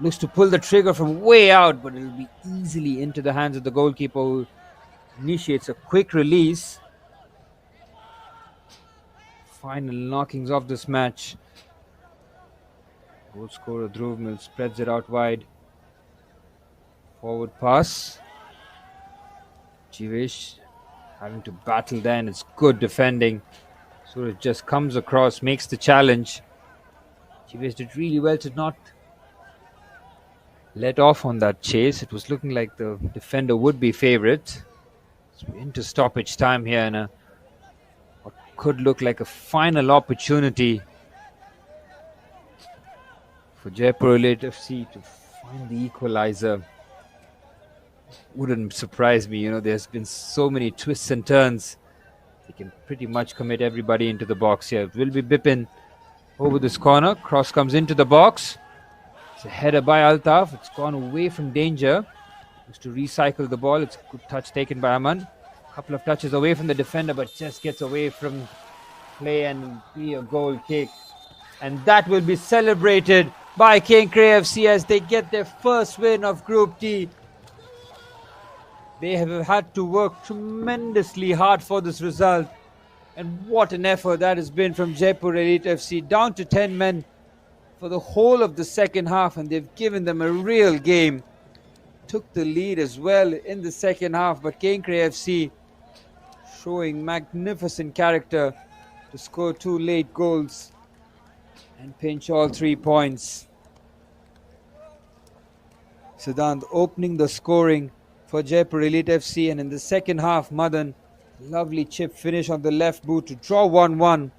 Looks to pull the trigger from way out, but it'll be easily into the hands of the goalkeeper, who initiates a quick release. Final knockings of this match. Goal scorer Dhruv spreads it out wide. Forward pass. Jivesh having to battle there, and it's good defending. So it just comes across, makes the challenge. GBS did really well to not let off on that chase. It was looking like the defender would be favourite. So we're into stoppage time here, and what could look like a final opportunity for Jaipur Elite FC to find the equalizer. Wouldn't surprise me, there's been so many twists and turns. They can pretty much commit everybody into the box here. It will be Bipin over this corner. Cross comes into the box. It's a header by Altaf. It's gone away from danger. Used to recycle the ball. It's a good touch taken by Aman. A couple of touches away from the defender, but just gets away from play and be a goal kick. And that will be celebrated by Kenkre FC as they get their first win of Group D. They have had to work tremendously hard for this result. And what an effort that has been from Jaipur Elite FC. Down to 10 men for the whole of the second half, and they've given them a real game. Took the lead as well in the second half, but Kenkre FC showing magnificent character to score 2 late goals and pinch all 3 points. Siddhant opening the scoring for Jaipur Elite FC, and in the second half, Madan, lovely chip finish on the left boot to draw 1-1.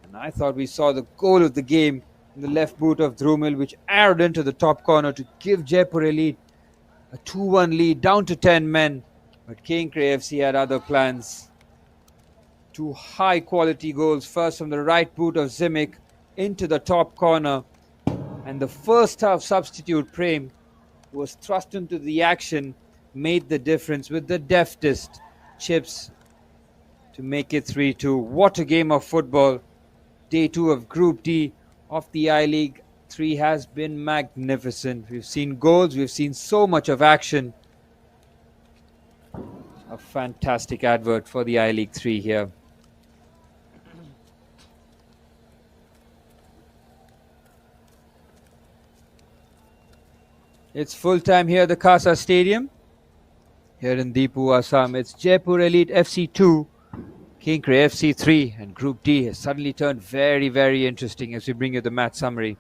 And I thought we saw the goal of the game in the left boot of Dhrumil, which arrowed into the top corner to give Jaipur Elite a 2-1 lead, down to 10 men. But Kenkre FC had other plans. 2 high quality goals, first from the right boot of Zimic into the top corner, and the first half substitute Prem, who was thrust into the action, made the difference with the deftest chips to make it 3-2. What a game of football. Day 2 of Group D of the I-League 3 has been magnificent. We've seen goals, we've seen so much of action. A fantastic advert for the I-League 3 here. It's full time here at the Kasa Stadium. Here in Dipu, Assam, it's Jaipur Elite FC 2, Kenkre FC 3, and Group D has suddenly turned very, very interesting as we bring you the match summary.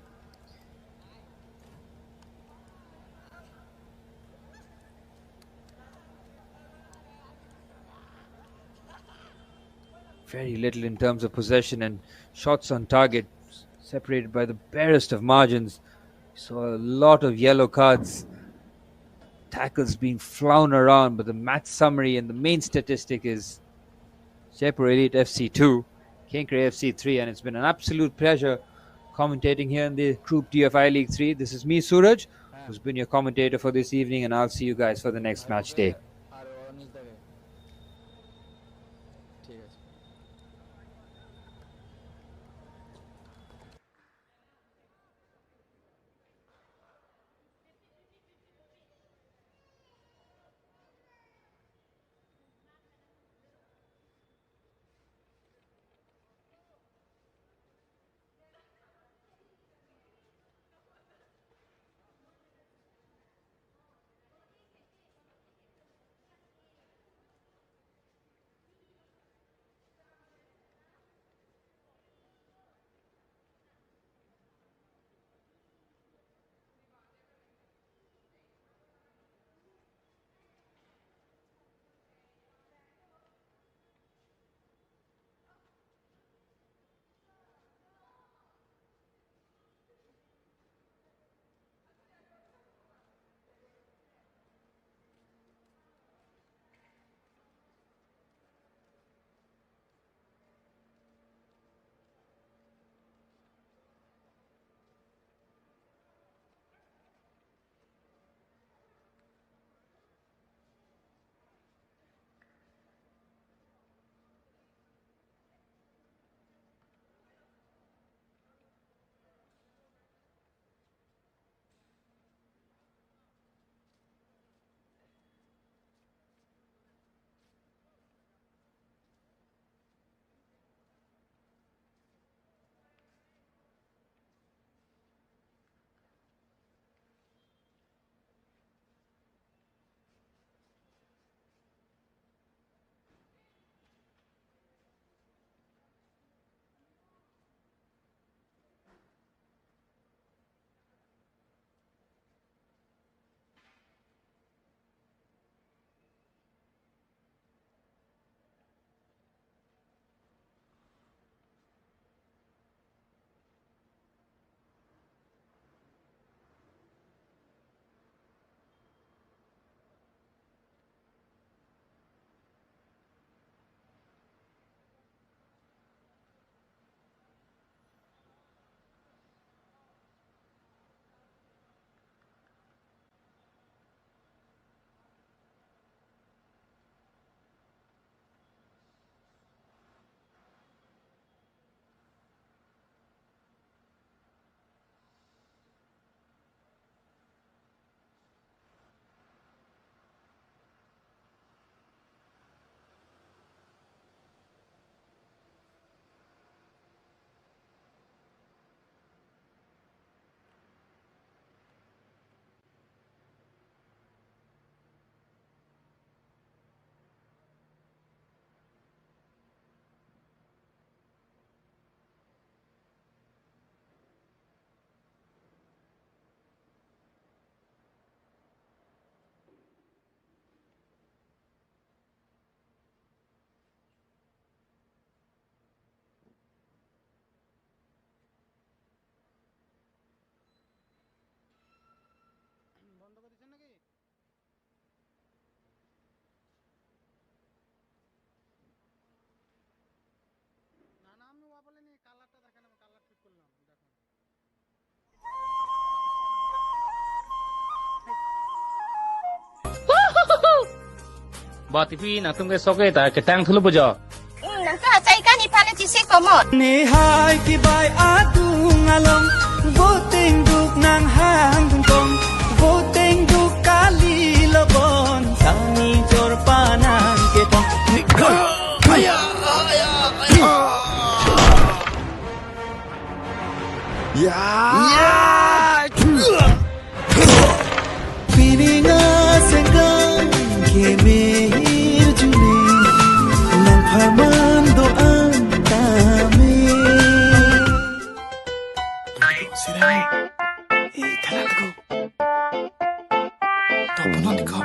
Very little in terms of possession and shots on target, separated by the barest of margins. We saw a lot of yellow cards, tackles being flown around, but the match summary and the main statistic is Jaipur Elite FC 2, Kenkre FC 3, and it's been an absolute pleasure commentating here in the Group D of I-League 3. This is me, Suraj, who's been your commentator for this evening, and I'll see you guys for the next match day. Ba TV na tung ke soke ta ke tang thulu bujo. Nang ka chai ka ni pale chi sik pomot. Ni hai ki bai adung along voting duk nang hang tung kong voting duk kali lobon sani jor panan ke tong Piringa senggang kemir juni nang farman doang kami. Sirai, talang ko. Toponon ko.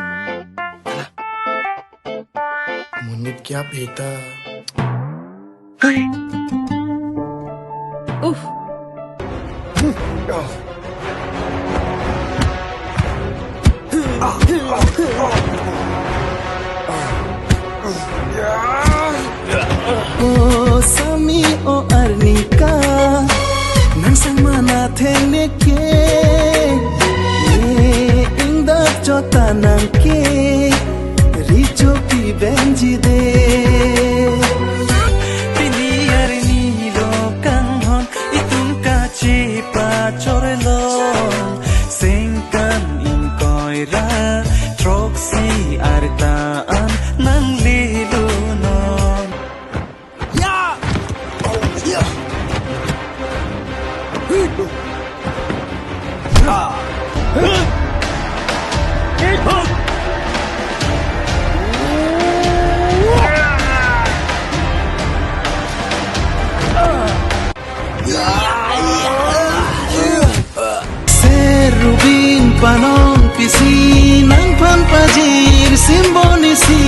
Talang. Munit kya beta. Uff. Oh Sami oh Arnika nang sang mana thene ke ye ingda chota nang ke richo pi benji de piniyar ni lo kang hon itung ka chi pa chorelo sengkan in koira troxy artaan nang lilu non Serubin panong pisin ang pampajir simbonisi